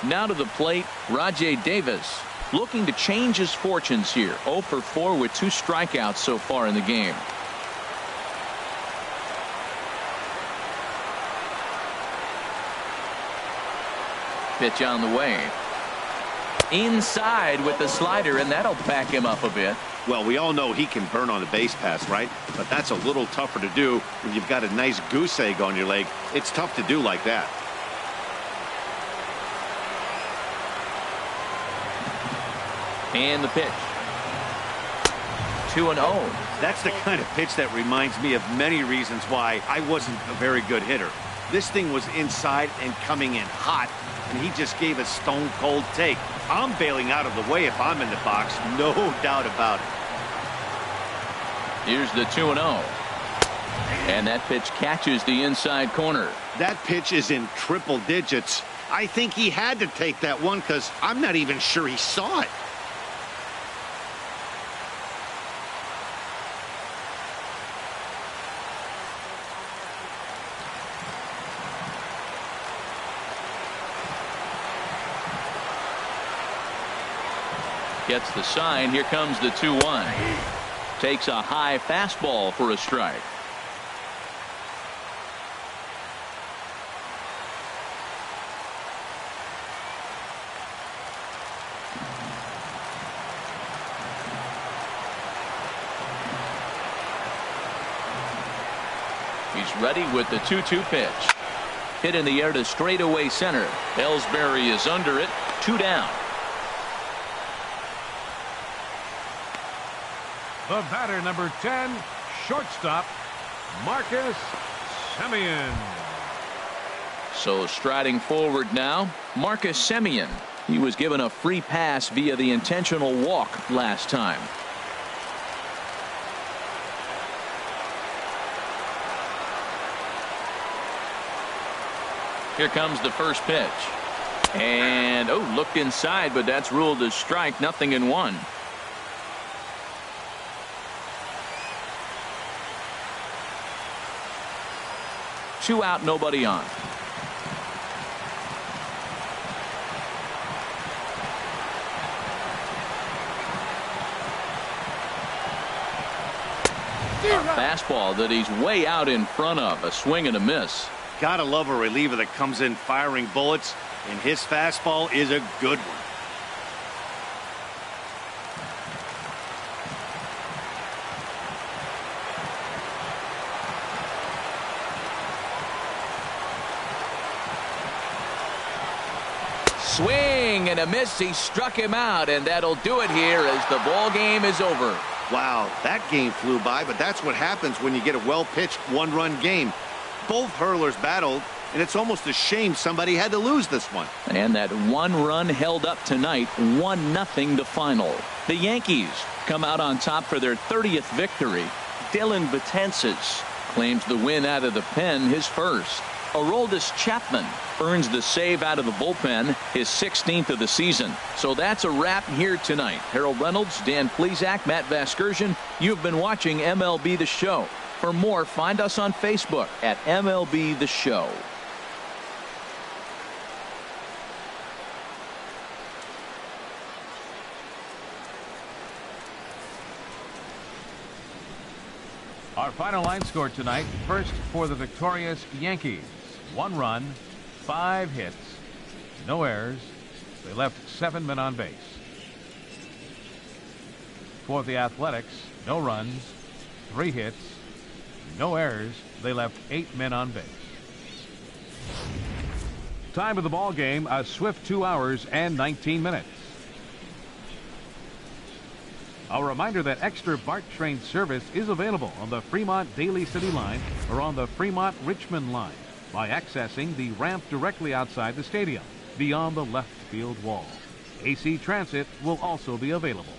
Now to the plate, Rajay Davis, looking to change his fortunes here. 0 for 4 with 2 strikeouts so far in the game. Pitch on the way. Inside with the slider, and that'll pack him up a bit. Well, we all know he can burn on a base pass, right? But that's a little tougher to do when you've got a nice goose egg on your leg. It's tough to do like that. And the pitch. 2-0. That's the kind of pitch that reminds me of many reasons why I wasn't a very good hitter. This thing was inside and coming in hot, and he just gave a stone-cold take. I'm bailing out of the way if I'm in the box, no doubt about it. Here's the 2-0. And that pitch catches the inside corner. That pitch is in triple digits. I think he had to take that one because I'm not even sure he saw it. Gets the sign. Here comes the 2-1. Takes a high fastball for a strike. He's ready with the 2-2 pitch. Hit in the air to straightaway center. Ellsbury is under it. 2 down. The batter, number 10, shortstop, Marcus Semien. So striding forward now, Marcus Semien. He was given a free pass via the intentional walk last time. Here comes the first pitch. And, looked inside, but that's ruled a strike. 0-1. 2 out, nobody on. A fastball that he's way out in front of. A swing and a miss. Gotta love a reliever that comes in firing bullets, and his fastball is a good one. Swing and a miss. He struck him out, and that'll do it here as the ball game is over. Wow, that game flew by, but that's what happens when you get a well-pitched one-run game. Both hurlers battled, and it's almost a shame somebody had to lose this one. And that one run held up tonight. 1-0 the final. The Yankees come out on top for their 30th victory. Dylan Betances claims the win out of the pen, his first. Aroldis Chapman earns the save out of the bullpen, his 16th of the season. So that's a wrap here tonight. Harold Reynolds, Dan Plesac, Matt Vasgersian. You've been watching MLB The Show. For more, find us on Facebook at MLB The Show. Our final line score tonight. First for the victorious Yankees. 1 run, 5 hits, no errors. They left 7 men on base. For the Athletics, no runs, 3 hits, no errors. They left 8 men on base. Time of the ball game, a swift 2 hours and 19 minutes. A reminder that extra BART train service is available on the Fremont Daly City line or on the Fremont Richmond line by accessing the ramp directly outside the stadium beyond the left field wall. AC Transit will also be available.